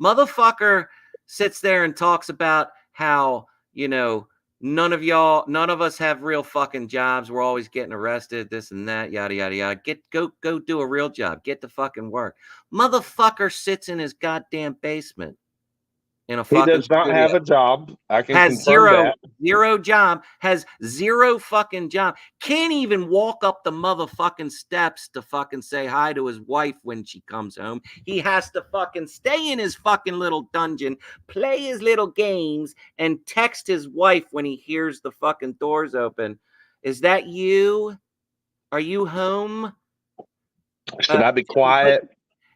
motherfucker sits there and talks about how, you know, none of us have real fucking jobs. We're always getting arrested, this and that, yada yada yada. Go do a real job. Get to fucking work. Motherfucker sits in his goddamn basement in a He fucking does not studio. have a job. I can Has confirm that. zero job, has zero fucking job, can't even walk up the motherfucking steps to fucking say hi to his wife when she comes home. He has to fucking stay in his fucking little dungeon, play his little games, and text his wife when he hears the fucking doors open. Is that you? Are you home? Should I be quiet?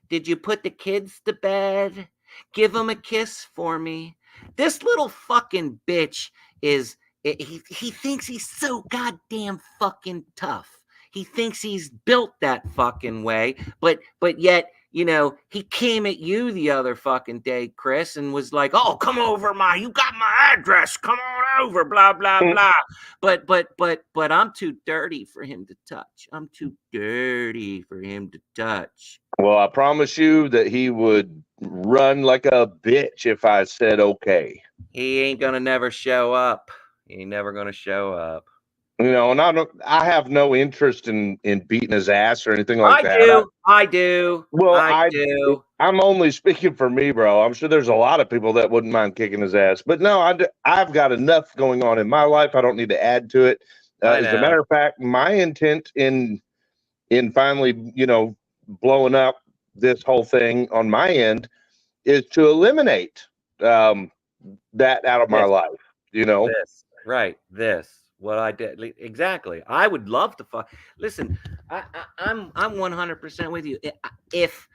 Did you put the kids to bed? Give them a kiss for me. This little fucking bitch he thinks he's so goddamn fucking tough. He thinks he's built that fucking way, but yet, you know, he came at you the other fucking day, Chris, and was like, "Oh, come over, you got my address. Come on over, blah blah blah." But I'm too dirty for him to touch. I'm too dirty for him to touch. Well, I promise you that he would run like a bitch if I said okay. He ain't gonna never show up. He ain't never gonna show up. You know, and I have no interest in beating his ass or anything like that. I do. Well, I do. I'm only speaking for me, bro. I'm sure there's a lot of people that wouldn't mind kicking his ass, but no, I've got enough going on in my life. I don't need to add to it. As a matter of fact, my intent in finally, you know, blowing up this whole thing on my end is to eliminate that out of my life. You know, this what I did exactly. I would love to listen. I'm 100% with you. If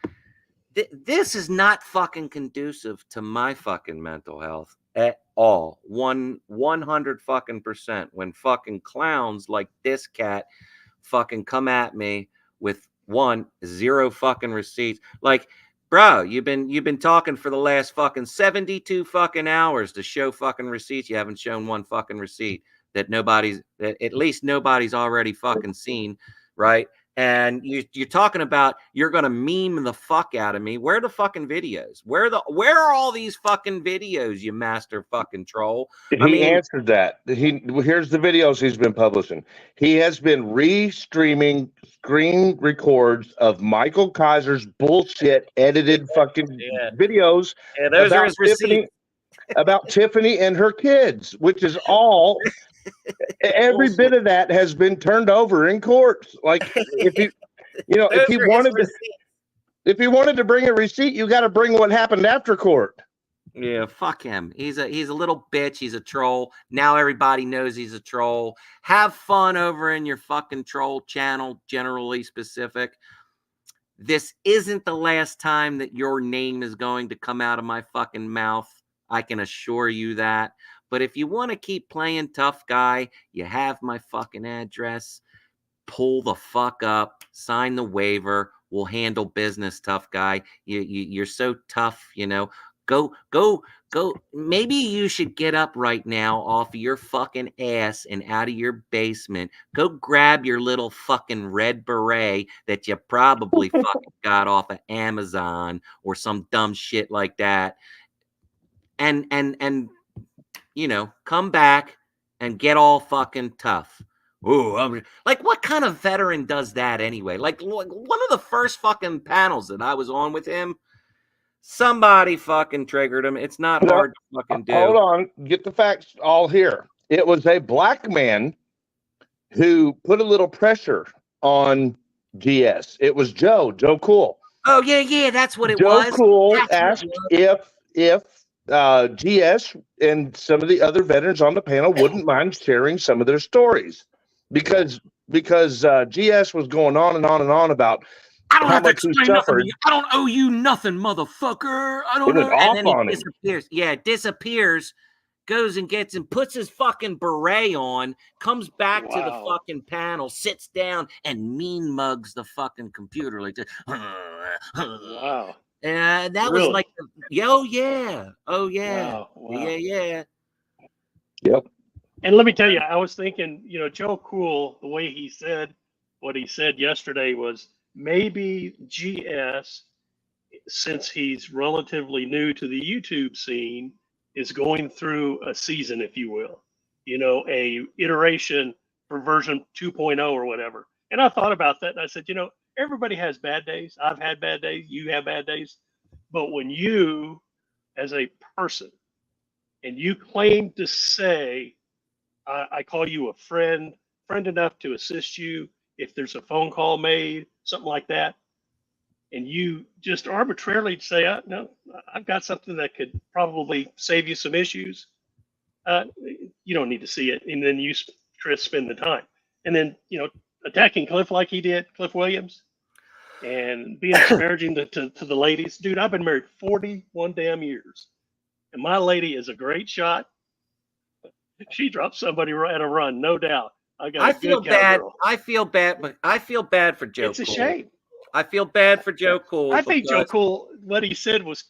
this is not fucking conducive to my fucking mental health at all, 100 fucking percent. When fucking clowns like this cat fucking come at me with 0 fucking receipts, like, bro, you've been talking for the last fucking 72 fucking hours to show fucking receipts. You haven't shown one fucking receipt that at least nobody's already fucking seen, right? And you're talking about you're gonna meme the fuck out of me. Where are the fucking videos? Where are all these fucking videos, you master fucking troll? He answered that. Here's the videos he's been publishing. He has been re-streaming screen records of Michael Kaiser's bullshit edited fucking videos. Yeah, those are his receipts. About Tiffany and her kids, which is all. Every bit of that has been turned over in court. Like, if he wanted to bring a receipt, you got to bring what happened after court. Yeah, fuck him. He's a little bitch. He's a troll. Now everybody knows he's a troll. Have fun over in your fucking troll channel, generally specific. This isn't the last time that your name is going to come out of my fucking mouth. I can assure you that. But if you want to keep playing tough guy, you have my fucking address. Pull the fuck up. Sign the waiver. We'll handle business, tough guy. You're so tough, you know. Go. Maybe you should get up right now off of your fucking ass and out of your basement. Go grab your little fucking red beret that you probably fucking got off of Amazon or some dumb shit like that. And you know, come back and get all fucking tough. Ooh, like, what kind of veteran does that anyway? Like, one of the first fucking panels that I was on with him, somebody fucking triggered him. It's not hard to fucking do. Hold on, get the facts all here. It was a black man who put a little pressure on GS. It was Joe Cool. Oh yeah, that's what it was. Joe Cool asked if GS and some of the other veterans on the panel wouldn't mind sharing some of their stories, because GS was going on and on and on about I don't how have to much he explain nothing to suffered. you. I don't owe you nothing, motherfucker. I He don't was know. off And then he on him. disappears. Yeah, disappears, goes and gets and puts his fucking beret on, comes back to the Wow. fucking panel, sits down, and mean mugs the fucking computer like this. Wow. And that was Really? like, oh yeah, oh yeah, Wow. Wow. yeah. Yep. And let me tell you, I was thinking, you know, Joe Cool, the way he said what he said yesterday was maybe GS, since he's relatively new to the YouTube scene, is going through a season, if you will, you know, a iteration for version 2.0 or whatever. And I thought about that and I said, you know, everybody has bad days. I've had bad days. You have bad days. But when you, as a person, and you claim to say, I call you a friend enough to assist you if there's a phone call made, something like that, and you just arbitrarily say, no, I've got something that could probably save you some issues, you don't need to see it. And then you spend the time. And then, you know, attacking Cliff like he did, Cliff Williams, and being disparaging to the ladies. Dude, I've been married 41 damn years. And my lady is a great shot. She dropped somebody at a run, no doubt. I feel bad. I feel bad, but I feel bad for Joe. It's a shame. I feel bad for Joe Cool. I think Joe Cool, what he said was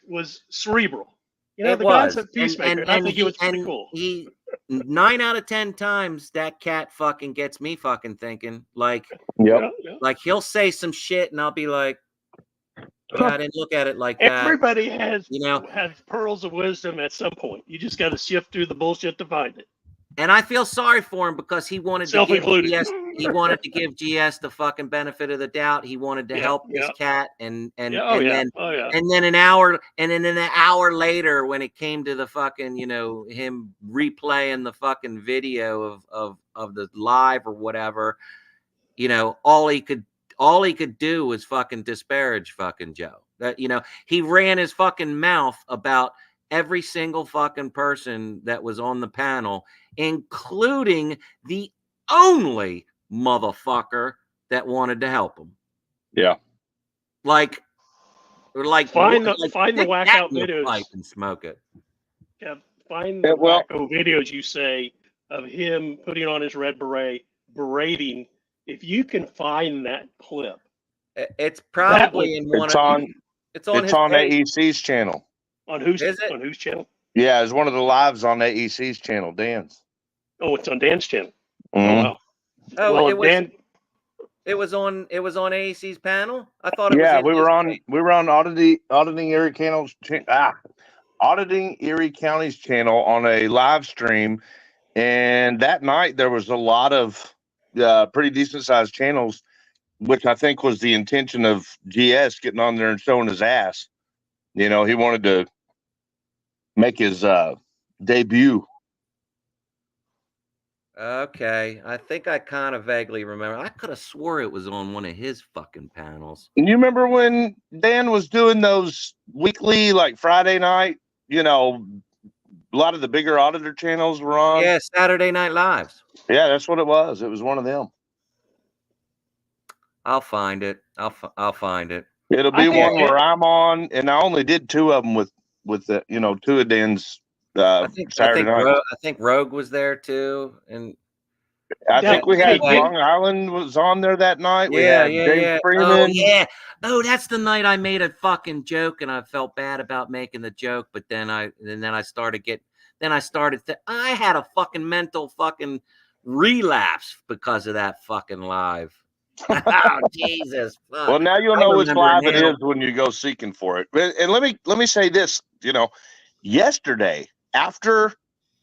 cerebral. You know, it the was. guy's a peacemaker, and I think he was pretty cool. He 9 out of 10 times that cat fucking gets me fucking thinking. Like, Yep. Like he'll say some shit, and I'll be like, yeah, I didn't look at it like that. Everybody has, you know, has pearls of wisdom at some point. You just got to sift through the bullshit to find it. And I feel sorry for him because he wanted to give GS, he wanted to give GS the fucking benefit of the doubt. He wanted to help this cat, and then an hour later, when it came to the fucking, you know, him replaying the fucking video of the live or whatever, you know, all he could do was fucking disparage fucking Joe. That, you know, he ran his fucking mouth about every single fucking person that was on the panel, including the only motherfucker that wanted to help him. Yeah. Like find the whack out videos and smoke it. Yeah, find the wacko videos you say of him putting on his red beret, berating. If you can find that clip, it's probably in one of it's on AEC's channel. On whose channel? Yeah, it's one of the lives on AEC's channel, Dan's. Oh, it's on Dan's channel. Mm-hmm. Oh wow. Oh, well, it was on AEC's panel. I thought it was. Yeah, we were on auditing Erie County's channel on a live stream, and that night there was a lot of pretty decent sized channels, which I think was the intention of GS getting on there and showing his ass. You know, he wanted to make his debut. Okay, I think I kind of vaguely remember. I could have swore it was on one of his fucking panels. You remember when Dan was doing those weekly, like Friday night, you know, a lot of the bigger auditor channels were on? Yeah, Saturday Night Lives. Yeah, that's what it was. It was one of them. I'll find it. I'll find it. It'll be one where I'm on, and I only did 2 of them with the, you know, 2 of Dan's Saturday night. I think Rogue was there too, and I think we had Long Island was on there that night. We had Dave Freeman. Oh, that's the night I made a fucking joke, and I felt bad about making the joke, but then I had a fucking mental fucking relapse because of that fucking live. Oh, Jesus. Fuck. Well, now you'll know which live it is when you go seeking for it. And let me say this, you know, yesterday after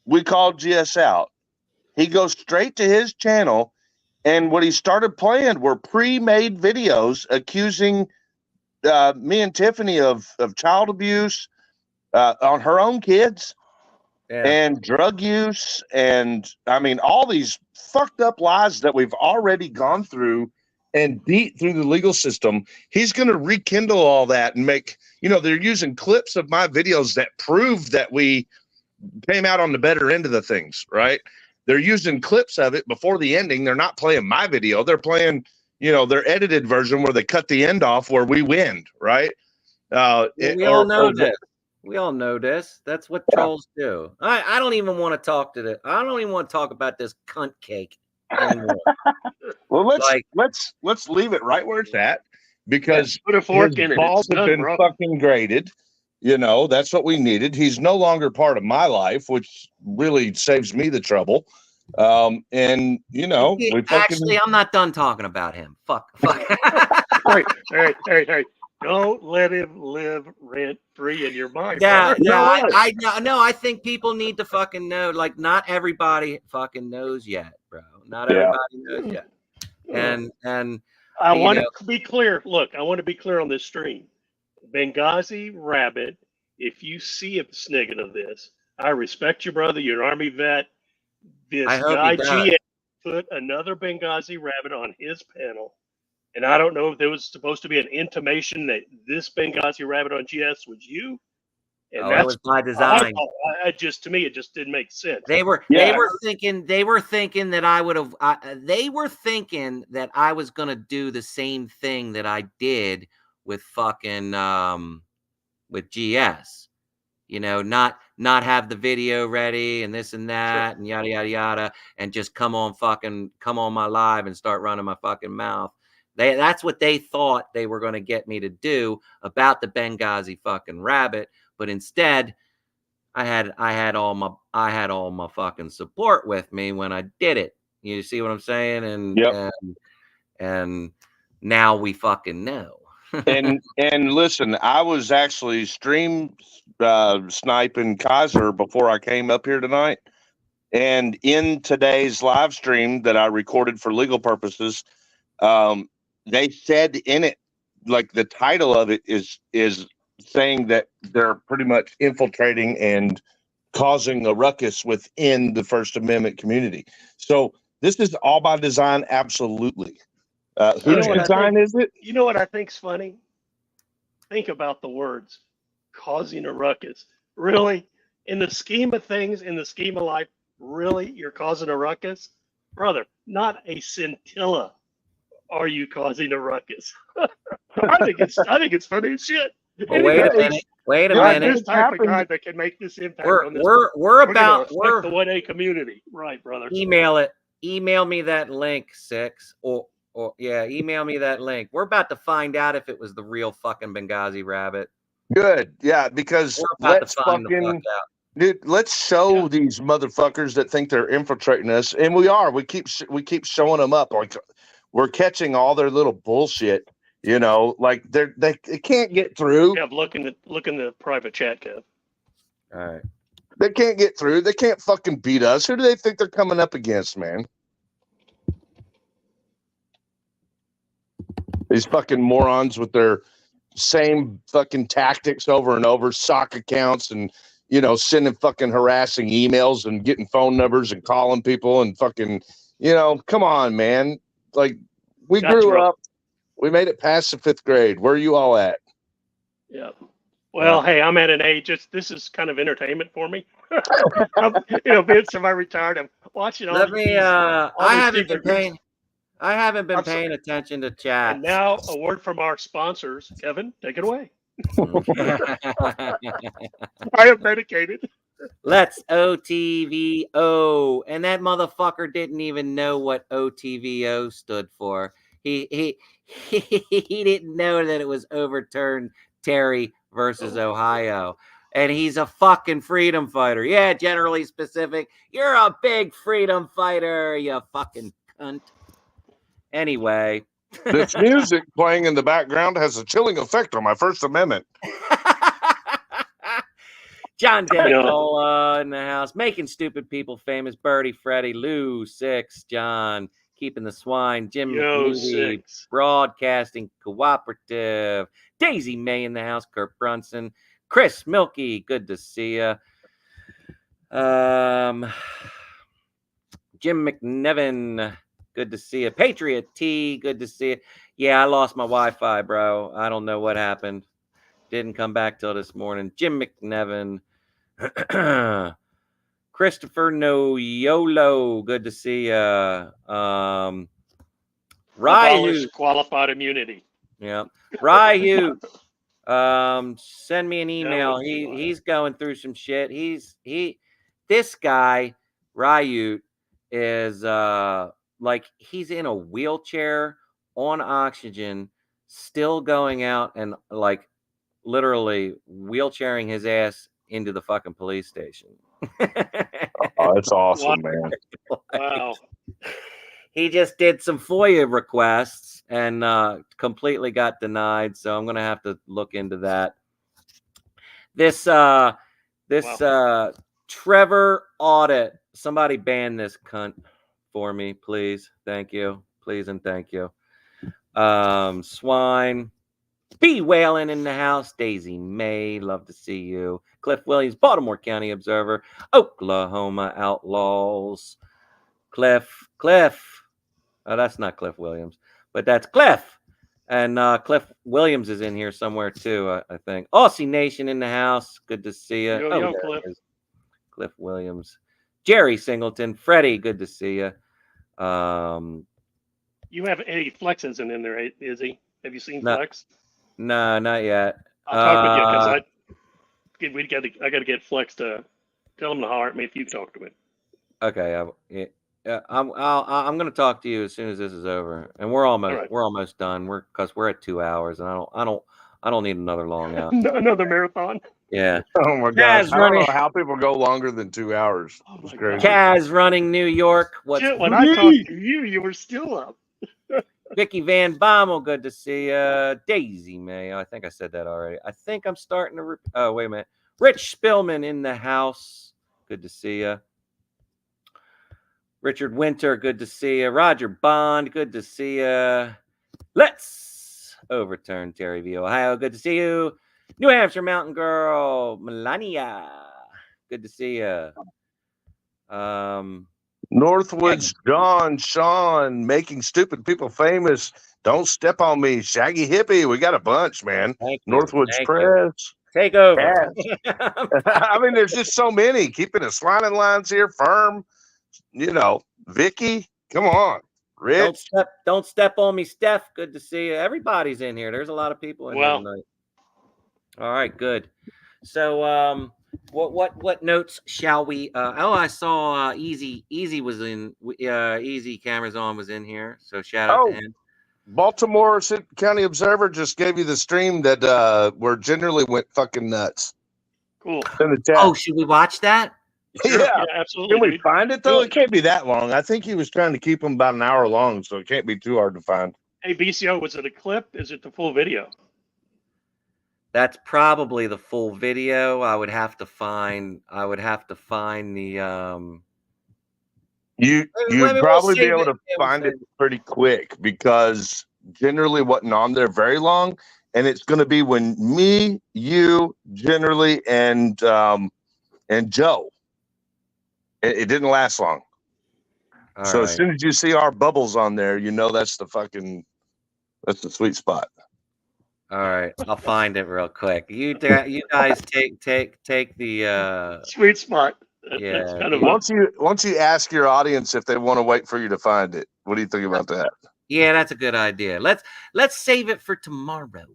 we called GS out, he goes straight to his channel, and what he started playing were pre-made videos accusing me and Tiffany of child abuse on her own kids and drug use, and I mean all these fucked up lies that we've already gone through and beat through the legal system, he's going to rekindle all that and make, they're using clips of my videos that prove that we came out on the better end of the things, right? They're using clips of it before the ending. They're not playing my video. They're playing, their edited version where they cut the end off where we win, right? We all know this. We all know this. That's what trolls do. I don't even want to talk to this. I don't even want to talk about this cunt cake anymore. Well, let's leave it right where it's at, because put a fork in it. balls have been fucking graded. That's what we needed. He's no longer part of my life, which really saves me the trouble. And we actually, I'm not done talking about him. Fuck. Hey. Don't let him live rent free in your mind. Yeah, I think people need to fucking know. Like, not everybody fucking knows yet, bro. Not everybody knows yet. And I want to be clear. Look, I want to be clear on this stream. Benghazi Rabbit, if you see a snippet of this, I respect you, brother. You're an Army vet. This guy GS put another Benghazi Rabbit on his panel. And I don't know if there was supposed to be an intimation that this Benghazi Rabbit on GS was you. And that was by design. To me, it just didn't make sense. They were thinking that I would have. They were thinking that I was gonna do the same thing that I did with fucking with GS. Not have the video ready and this and that and yada yada yada, and just come on my live and start running my fucking mouth. That's what they thought they were going to get me to do about the Benghazi fucking Rabbit, but instead, I had all my fucking support with me when I did it. You see what I'm saying? And now we fucking know. and listen, I was actually stream sniping Kaiser before I came up here tonight, and in today's live stream that I recorded for legal purposes, they said in it, like the title of it is saying that they're pretty much infiltrating and causing a ruckus within the First Amendment community. So this is all by design, absolutely. Whose design is it? You know what I think's funny? Think about the words causing a ruckus. Really? In the scheme of things, in the scheme of life, really? You're causing a ruckus? Brother, not a scintilla are you causing a ruckus. I think it's funny as shit. Well, wait a minute. This type of guy that can make this impact on this. We're about the 1A community, right, brother? Email me that link, Six, email me that link. We're about to find out if it was the real fucking Benghazi Rabbit. Good, yeah, because let's show these motherfuckers that think they're infiltrating us, and we are. We keep showing them up. Like, we're catching all their little bullshit. Like they can't get through. Kev, look in the private chat, Kev. All right. They can't get through. They can't fucking beat us. Who do they think they're coming up against, man? These fucking morons with their same fucking tactics over and over, sock accounts and, sending fucking harassing emails and getting phone numbers and calling people and fucking, come on, man. Like, we grew up. We made it past the 5th grade. Where are you all at? Yeah. Well, hey, I'm at an age. This is kind of entertainment for me. Vince, am I retired? I'm watching all. I haven't been paying attention to chat. And now, a word from our sponsors. Kevin, take it away. I am dedicated. Let's OTVO. And that motherfucker didn't even know what OTVO stood for. He didn't know that it was overturned Terry versus Ohio. And he's a fucking freedom fighter. Yeah, generally specific. You're a big freedom fighter, you fucking cunt. Anyway. This music playing in the background has a chilling effect on my First Amendment. John Denicola in the house, making stupid people famous. Birdie, Freddie, Lou, Six, John, keeping the swine, Jim McNeely, Broadcasting Cooperative, Daisy May in the house, Kurt Brunson, Chris Milky, good to see you. Jim McNevin, Good to see you. Patriot T, good to see you. Yeah, I lost my Wi-Fi, bro. I don't know what happened. Didn't come back till this morning. Jim McNevin. Christopher No YOLO. Good to see you. Abolish Ryu. qualified immunity. Yeah. Ryu. Send me an That email. would be wild. He's going through some shit. This guy, Ryu, is like he's in a wheelchair on oxygen, still going out and like literally wheelchairing his ass into the fucking police station. Oh, that's awesome, man. Wow. He just did some FOIA requests and completely got denied. So I'm gonna have to look into that. This Trevor Audit. Somebody ban this cunt for me, please. Thank you. Please and thank you. Swine. B. Whalen in the house. Daisy May, love to see you. Cliff Williams, Baltimore County Observer. Oklahoma Outlaws. Cliff. Oh, that's not Cliff Williams, but that's Cliff. And Cliff Williams is in here somewhere too, I think. Aussie Nation in the house. Good to see you. Yo, Cliff. Cliff Williams. Jerry Singleton. Freddie, good to see you. You have Eddie Flex isn't in there, is he? Have you seen No. Flex? No, not yet. I'll talk with you because I got to get Flex to tell him to holler at me if you talk to him. Okay, I'm going to talk to you as soon as this is over, and we're almost done. We're at 2 hours, and I don't need another long out. Another marathon. Yeah. Oh my gosh! I don't know how people go longer than 2 hours. Oh It's my crazy. Kaz running New York. What's Shit, when I talked to you, you were still up. Vicky Van Bommel, good to see you. Daisy May, I think I said that already. I think I'm starting to. Oh, wait a minute. Rich Spillman in the house. Good to see you. Richard Winter, good to see you. Roger Bond, good to see you. Let's overturn Terry V. Ohio, good to see you. New Hampshire Mountain Girl, Melania, good to see you. Northwoods, John, Sean, making stupid people famous. Don't step on me, Shaggy Hippie. We got a bunch, man. Thank you. Northwoods Thank Press. you. Take over. I mean, there's just so many. Keeping the sliding lines here firm. You know, Vicky, come on. Rich. Don't step on me, Steph. Good to see you. Everybody's in here. There's a lot of people in here tonight. All right, good. So what notes shall we I saw Easy was in Easy Cameras On was in here. So shout out to him. Baltimore County Observer just gave you the stream that where generally went fucking nuts. Cool. In the chat. Oh, should we watch that? Yeah, absolutely. Can we find it though? It can't be that long. I think he was trying to keep them about an hour long, so it can't be too hard to find. Hey, BCO, was it a clip? Is it the full video? That's probably the full video. I would have to find the You'd probably be able to find it pretty quick because generally wasn't on there very long, and it's going to be when me, you, generally, and Joe. It didn't last long. So as soon as you see our bubbles on there, you know that's the sweet spot. All right, I'll find it real quick. You guys take the sweet spot. Yeah. That's kind of once you ask your audience if they want to wait for you to find it, what do you think about that? Yeah, that's a good idea. Let's save it for tomorrow.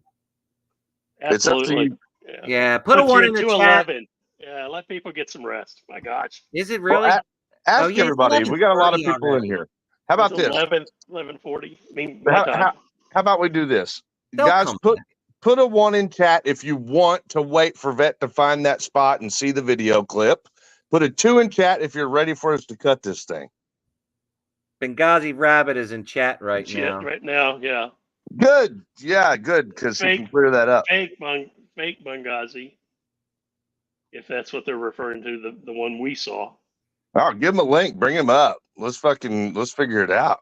Absolutely. Yeah, put a one in the chat. Yeah, let people get some rest. My gosh. Is it really? Well, ask everybody. We got a lot of people already in here. How about this? 11:40. I mean, how about we do this? Guys, put a one in chat if you want to wait for Vet to find that spot and see the video clip. Put a 2 in chat if you're ready for us to cut this thing. Benghazi Rabbit is in chat right now. Right now, yeah. Good. Yeah, good, because he can clear that up. Fake Benghazi. If that's what they're referring to, the one we saw. Oh, give him a link. Bring him up. Let's figure it out.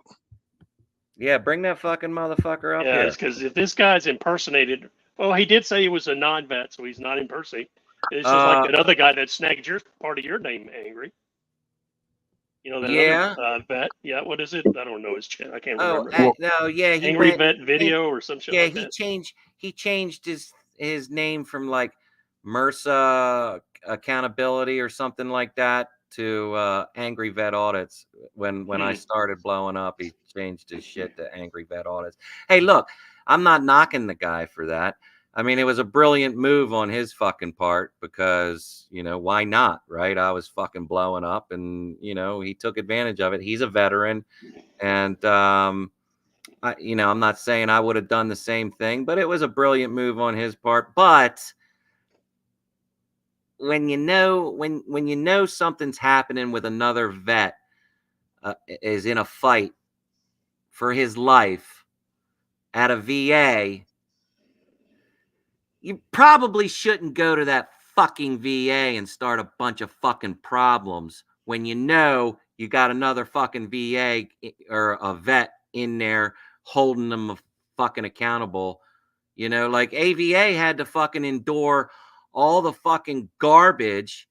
Yeah, bring that fucking motherfucker up here. Yeah, because if this guy's impersonated, well, he did say he was a non-vet, so he's not impersonating. It's just like that other guy that snagged part of your name, Angry. You know that Yeah. other vet? Yeah, what is it? I don't know his chin. I can't Oh, remember. no, yeah, he Angry went. Vet Video or some shit Yeah, like that. he changed his name from like MRSA Accountability or something like that to Angry Vet Audits. When I started blowing up, he changed his shit to Angry Vet Audits. Hey, look, I'm not knocking the guy for that. I mean, it was a brilliant move on his fucking part because, you know, why not, right? I was fucking blowing up and, you know, he took advantage of it. He's a veteran. And, you know, I'm not saying I would have done the same thing, but it was a brilliant move on his part. But when you know something's happening with another vet is in a fight for his life at a VA, you probably shouldn't go to that fucking VA and start a bunch of fucking problems when you know you got another fucking VA or a vet in there holding them fucking accountable. You know, like AVA had to fucking endure all the fucking garbage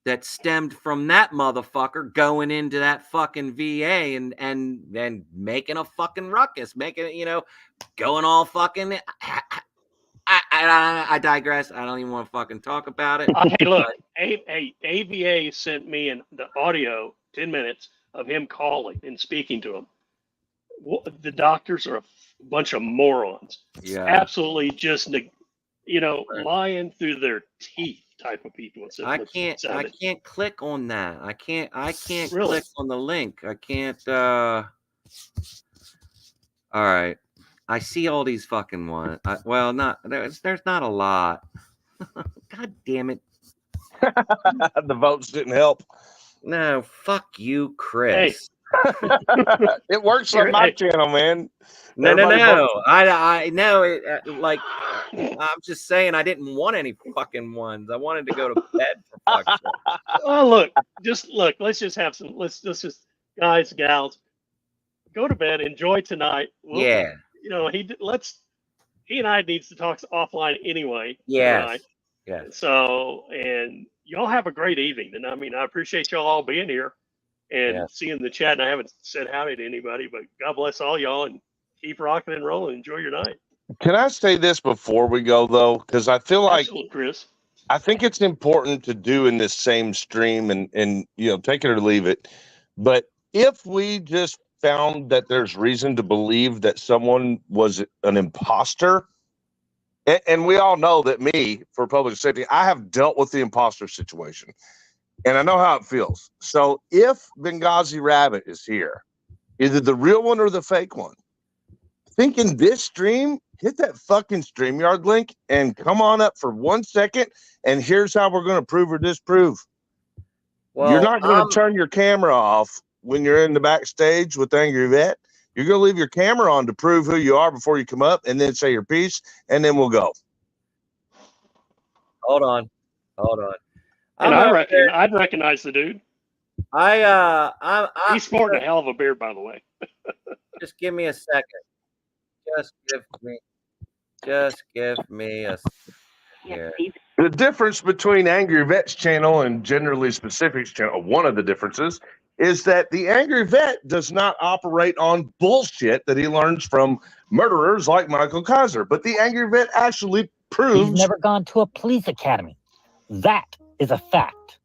that stemmed from that motherfucker going into that fucking VA and making a fucking ruckus, making it, you know, going all fucking. I digress. I don't even want to fucking talk about it. Hey, look, AVA sent me the audio, 10 minutes of him calling and speaking to him. The doctors are a bunch of morons. Yeah, absolutely, just you know, lying through their teeth type of people. I can't click on that. I can't Really? click on the link. I can't. All right. I see all these fucking ones. Well, not there's not a lot. God damn it. The votes didn't help. No, fuck you, Chris. It works on my channel, man. No. Everybody votes. I know it. Like, I'm just saying, I didn't want any fucking ones. I wanted to go to bed for fuck's sake. Well, look. Let's just have some. Let's just guys, gals, go to bed. Enjoy tonight. Yeah. You know, he and I needs to talk offline anyway. Yes. Tonight. Yeah. So, and y'all have a great evening. And I mean, I appreciate y'all all being here and seeing the chat. And I haven't said howdy to anybody, but God bless all y'all and keep rocking and rolling. Enjoy your night. Can I say this before we go though? Because I feel like Absolutely, Chris. I think it's important to do in this same stream and you know, take it or leave it. But if we just found that there's reason to believe that someone was an imposter, and we all know that me, for public safety, I have dealt with the imposter situation and I know how it feels. So if Benghazi Rabbit is here, either the real one or the fake one, think in this stream, hit that fucking StreamYard link and come on up for 1 second. And here's how we're going to prove or disprove. Well, you're not going to turn your camera off when you're in the backstage with Angry Vet. You're going to leave your camera on to prove who you are before you come up and then say your piece. And then we'll go. Hold on. And I'd recognize the dude. He's sporting a hell of a beard, by the way. Just give me a second. Just give me a here. The difference between Angry Vet's channel and Generally Specific's channel, one of the differences, is that the Angry Vet does not operate on bullshit that he learns from murderers like Michael Kaiser. But the Angry Vet actually proves he's never gone to a police academy. That is a fact.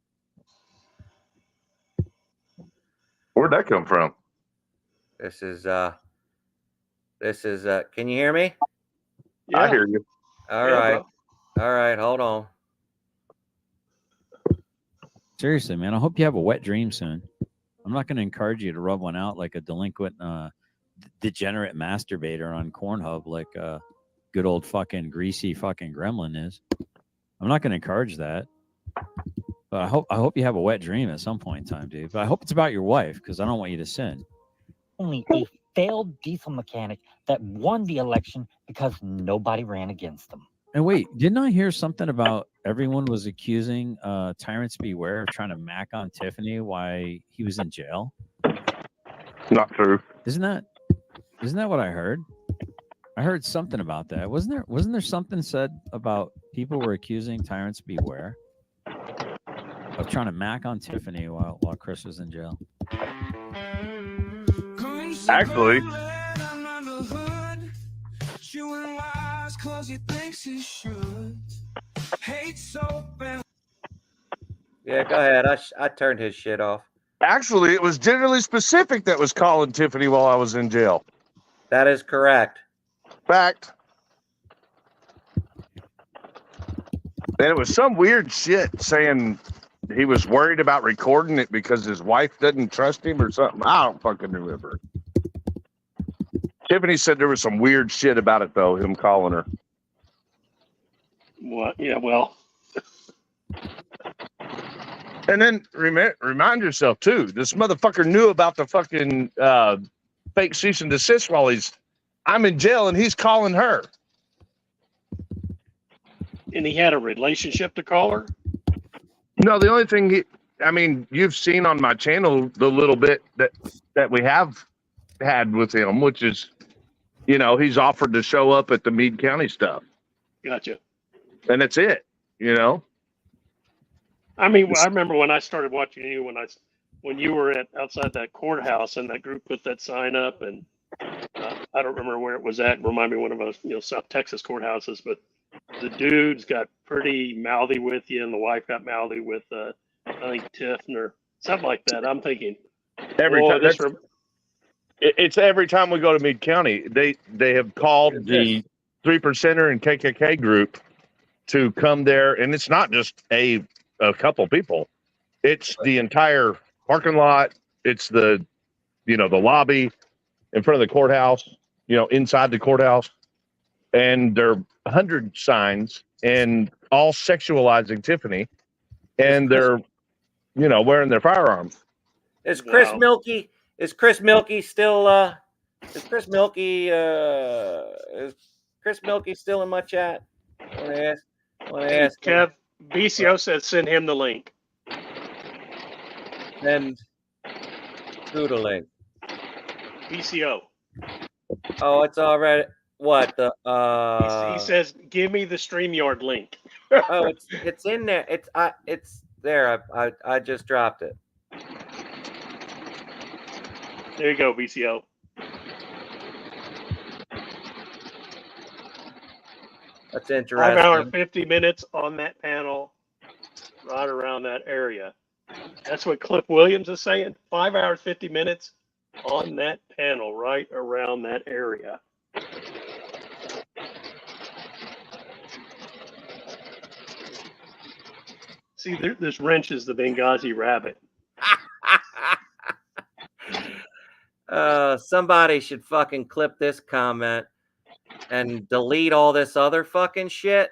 Where'd that come from? This is can you hear me? Yeah. I hear you. All right, hold on. Seriously, man, I hope you have a wet dream soon. I'm not going to encourage you to rub one out like a delinquent, degenerate masturbator on Cornhub, like a good old fucking greasy fucking gremlin is. I'm not going to encourage that. But I hope you have a wet dream at some point in time, dude. But I hope it's about your wife, because I don't want you to sin. Only a failed diesel mechanic that won the election because nobody ran against him. And wait, didn't I hear something about everyone was accusing Tyrants Beware of trying to mac on Tiffany while he was in jail? Not true. Isn't that what I heard? I heard something about that. Wasn't there something said about people were accusing Tyrants Beware of trying to mac on Tiffany while Chris was in jail? Actually, Yeah, go ahead. I turned his shit off. it was generally specific that was calling Tiffany while I was in jail. That is correct. Fact. And it was some weird shit saying he was worried about recording it because his wife doesn't trust him or something. I don't fucking remember. Tiffany said there was some weird shit about it, though, him calling her. What? Yeah, well. And then remind yourself, too, this motherfucker knew about the fucking fake cease and desist while I'm in jail and he's calling her. And he had a relationship to call her? No, the only thing you've seen on my channel the little bit that we have had with him, which is, he's offered to show up at the Meade County stuff. Gotcha. And that's it, I mean, I remember when I started watching you when you were outside that courthouse and that group put that sign up, and I don't remember where it was at. Remind me of one of those, South Texas courthouses, but the dudes got pretty mouthy with you, and the wife got mouthy with, I think Tiffany or something like that. I'm thinking it's every time we go to Meade County, they have called the 3%er and KKK group to come there, and it's not just a couple people; it's the entire parking lot. It's the lobby in front of the courthouse, inside the courthouse, and there are 100 signs and all sexualizing Tiffany, and they're wearing their firearms. Is Chris Milky? Is Chris Milky still? Is Chris Milky still in my chat? I want to ask. Kev, BCO said send him the link. Send who the link? BCO. Oh, it's already what the He says give me the StreamYard link. Oh, it's in there. It's there. I just dropped it. There you go, BCO. That's interesting. 5 hour and 50 minutes on that panel, right around that area. That's what Cliff Williams is saying. 5 hours, 50 minutes on that panel, right around that area. See, this wrenches the Benghazi rabbit. Somebody should fucking clip this comment and delete all this other fucking shit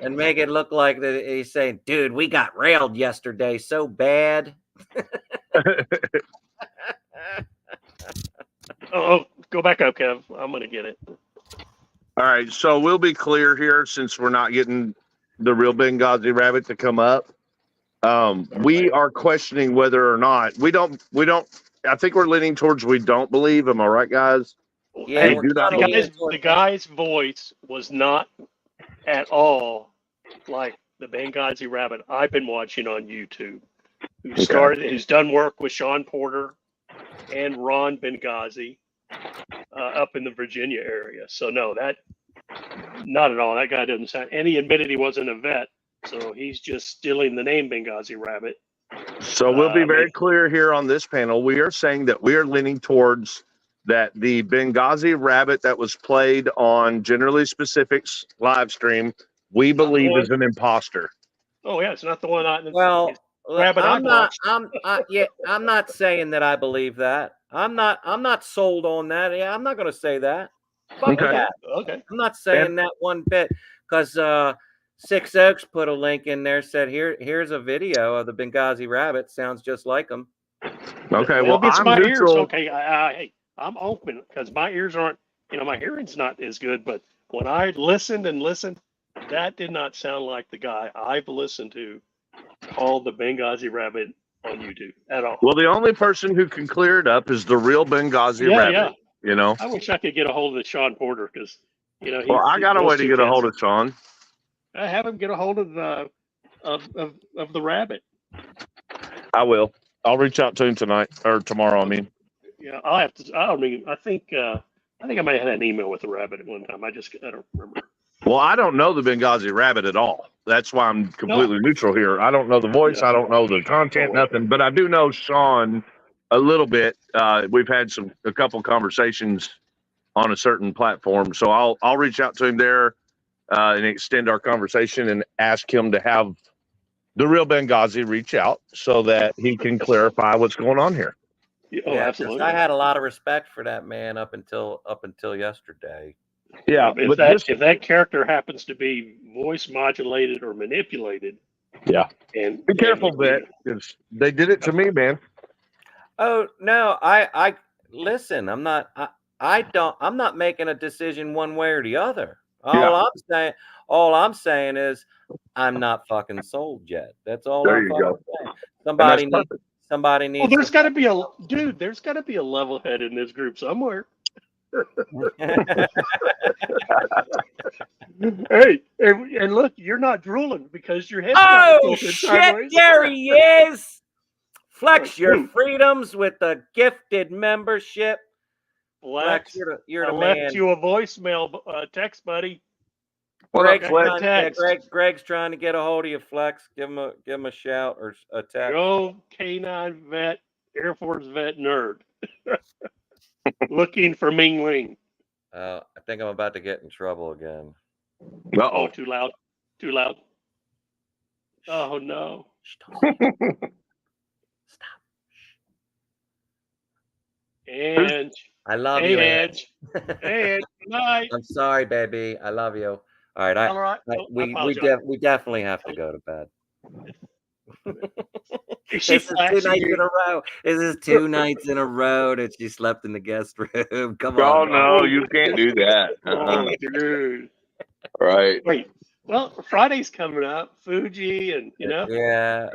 and make it look like that he's saying, dude, we got railed yesterday so bad. Oh, go back up, Kev. I'm going to get it. All right, so we'll be clear here since we're not getting the real Benghazi rabbit to come up. We are questioning whether or not we don't. I think we're leaning towards we don't believe. Am I right, guys? Yeah, the guy's voice was not at all like the Benghazi rabbit I've been watching on YouTube, who's done work with Sean Porter and Ron Benghazi up in the Virginia area. So no, that not at all. That guy doesn't sound. And he admitted he wasn't a vet, so he's just stealing the name Benghazi rabbit. So we'll be very clear here on this panel. We are saying that we are leaning towards that the Benghazi rabbit that was played on Generally Specifics live stream, we believe is an imposter. Oh yeah, it's not the one. Rabbit I'm not saying that I believe that. I'm not sold on that. Yeah, I'm not going to say that. Fuck that. Okay. I'm not saying that one bit because Six Oaks put a link in there, said here's a video of the Benghazi rabbit. Sounds just like them. Okay, well, it's I'm my neutral. ears. Okay, hey, I'm open because my ears aren't. My hearing's not as good. But when I listened, that did not sound like the guy I've listened to called the Benghazi rabbit on YouTube at all. Well, the only person who can clear it up is the real Benghazi rabbit. Yeah. I wish I could get a hold of Sean Porter because well, I got a way to get a hold of Sean. I have him get a hold of the rabbit. I will. I'll reach out to him tonight or tomorrow. I mean, Yeah, I'll have to. I mean, I think I might have had an email with a rabbit at one time. I don't remember. well, I don't know the Benghazi Rabbit at all. That's why I'm completely neutral here. I don't know the voice. Yeah. I don't know the content, nothing. But I do know Sean a little bit. We've had a couple conversations on a certain platform, so I'll reach out to him there and extend our conversation and ask him to have the real Benghazi reach out so that he can clarify what's going on here. Oh, Yeah, 'cause absolutely. I had a lot of respect for that man up until yesterday. Yeah, if that character happens to be voice modulated or manipulated, yeah, and be careful, Vet, because they did it to me, man. Oh no, I listen. I'm not making a decision one way or the other. All I'm saying is I'm not fucking sold yet. That's all There I'm you fucking go. saying. Somebody needs well, there's got to be there's got to be a level head in this group somewhere. Hey, and look, you're not drooling because your head's not tilted shit, sideways. there he is. Flex your freedoms with the gifted membership. Flex, you're the I man. left you a voicemail text, buddy. Greg's trying to get a hold of you, Flex. Give him a shout or a text. Go K9 vet, Air Force vet nerd. Looking for Ming Ling. I think I'm about to get in trouble again. Oh, too loud. Too loud. Oh no. Stop. And I love hey, you, Edge. Hey, Edge. Good night. I'm sorry, baby. I love you. All right, All right. we definitely have to go to bed. Is she This is 2 nights you? in a row. This is 2 nights in a row that she slept in the guest room. Come Oh on. no, you can't do that. Oh, dude. Right. Wait. Well, Friday's coming up. Fuji and Yeah,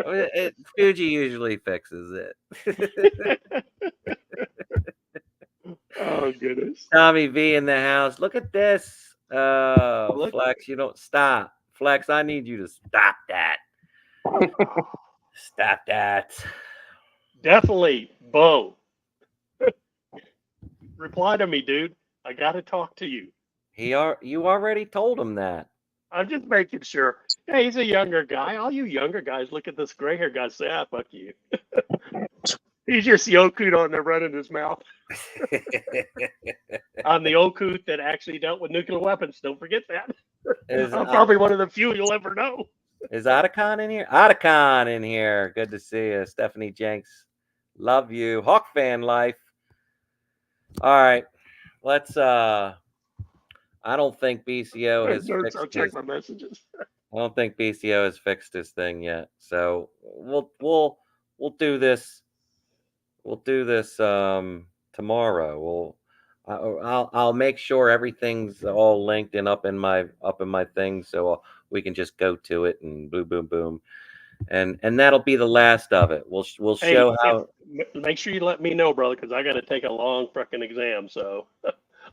Fuji usually fixes it. Oh goodness. Tommy V in the house. Look at this. Flex, you don't stop. Flex, I need you to stop that. Stop that. Definitely, Bo. Reply to me, dude. I gotta talk to you. You already told him that. I'm just making sure. Hey, he's a younger guy. All you younger guys look at this gray hair guy and say, fuck you. He's just the old coot on there running his mouth. I'm the old coot that actually dealt with nuclear weapons. Don't forget that. I'm probably one of the few you'll ever know. Is Otacon in here? Otacon in here. Good to see you. Stephanie Jenks. Love you. Hawk fan life. All right. Let's I don't think BCO has fixed I'll check my messages. I don't think BCO has fixed his thing yet. So we'll do this. We'll do this tomorrow. I'll make sure everything's all linked and up in my thing, so we can just go to it and boom, boom, boom, and that'll be the last of it. We'll show how. Make sure you let me know, brother, because I got to take a long freaking exam. So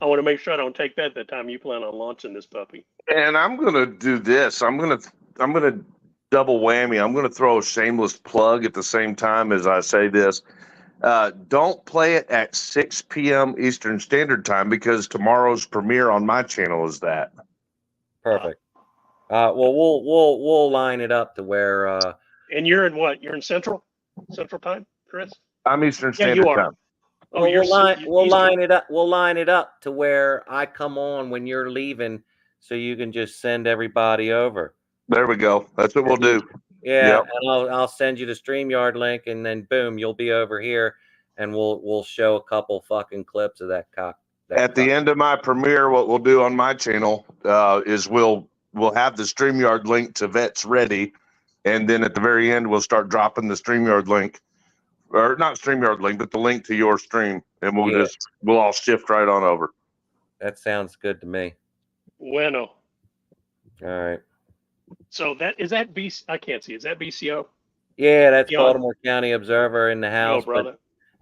I want to make sure I don't take that the time you plan on launching this puppy. And I'm gonna do this. I'm gonna double whammy. I'm gonna throw a shameless plug at the same time as I say this. Don't play it at 6 p.m. Eastern Standard Time because tomorrow's premiere on my channel is that. Perfect. Well, we'll line it up to where. And you're in what? You're in Central Time, Chris? I'm Eastern Standard Time. Oh, we'll line it up. We'll line it up to where I come on when you're leaving, so you can just send everybody over. There we go. That's what we'll do. Yeah, yep. And I'll send you the StreamYard link, and then boom, you'll be over here, and we'll show a couple fucking clips of that cock. At the end of my premiere, what we'll do on my channel is we'll have the StreamYard link to Vets Ready, and then at the very end we'll start dropping the StreamYard link, or not StreamYard link, but the link to your stream, and we'll all shift right on over. That sounds good to me. Bueno. All right. So is that BC? I can't see. Is that BCO? Yeah, that's Baltimore County Observer in the house. Brother.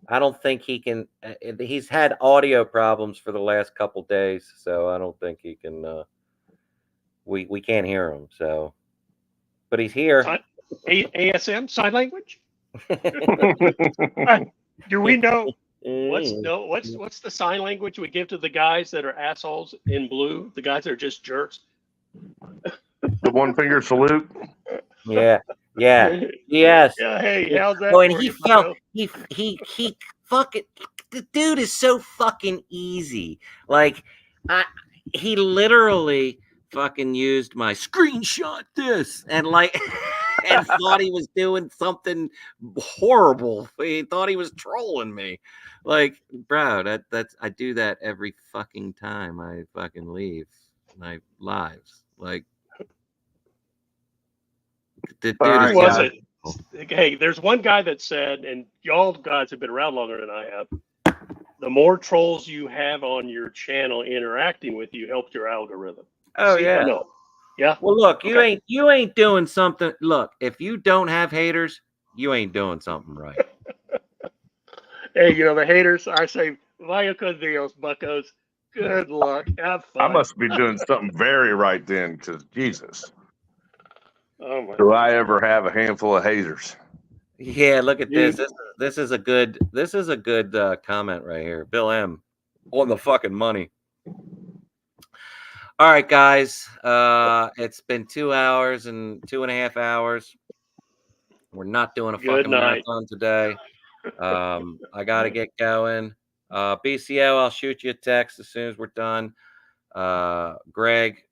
But I don't think he can. He's had audio problems for the last couple days, so I don't think he can. We can't hear him. So, but he's here. ASM, sign language. Do we know what's the sign language we give to the guys that are assholes in blue? The guys that are just jerks. The one finger salute. Yeah. Yeah. Yes. Yeah. Hey, how's that? Oh, and for he you, felt bucko? he fucking the dude is so fucking easy. Like he literally fucking used my screenshot this and like and thought he was doing something horrible. He thought he was trolling me. Like, bro, that's I do that every fucking time I fucking leave my lives. Like the All dude right, is Was guys. it? Hey, there's one guy that said, and y'all guys have been around longer than I have. The more trolls you have on your channel interacting with you helps your algorithm. Oh See, yeah. no. Yeah. Well, look, you Okay. ain't doing something. Look, if you don't have haters, you ain't doing something right. Hey, the haters, I say, vaya con Dios, buckos. Good luck. Have I fun. must be doing something very right then, because Jesus, Oh my. do I ever have a handful of haters? Yeah, look at this. Dude. This is a good comment right here. Bill M on the fucking money. All right, guys. It's been 2 hours and 2.5 hours. We're not doing a Good fucking night. marathon today. I gotta get going. BCO, I'll shoot you a text as soon as we're done. Greg,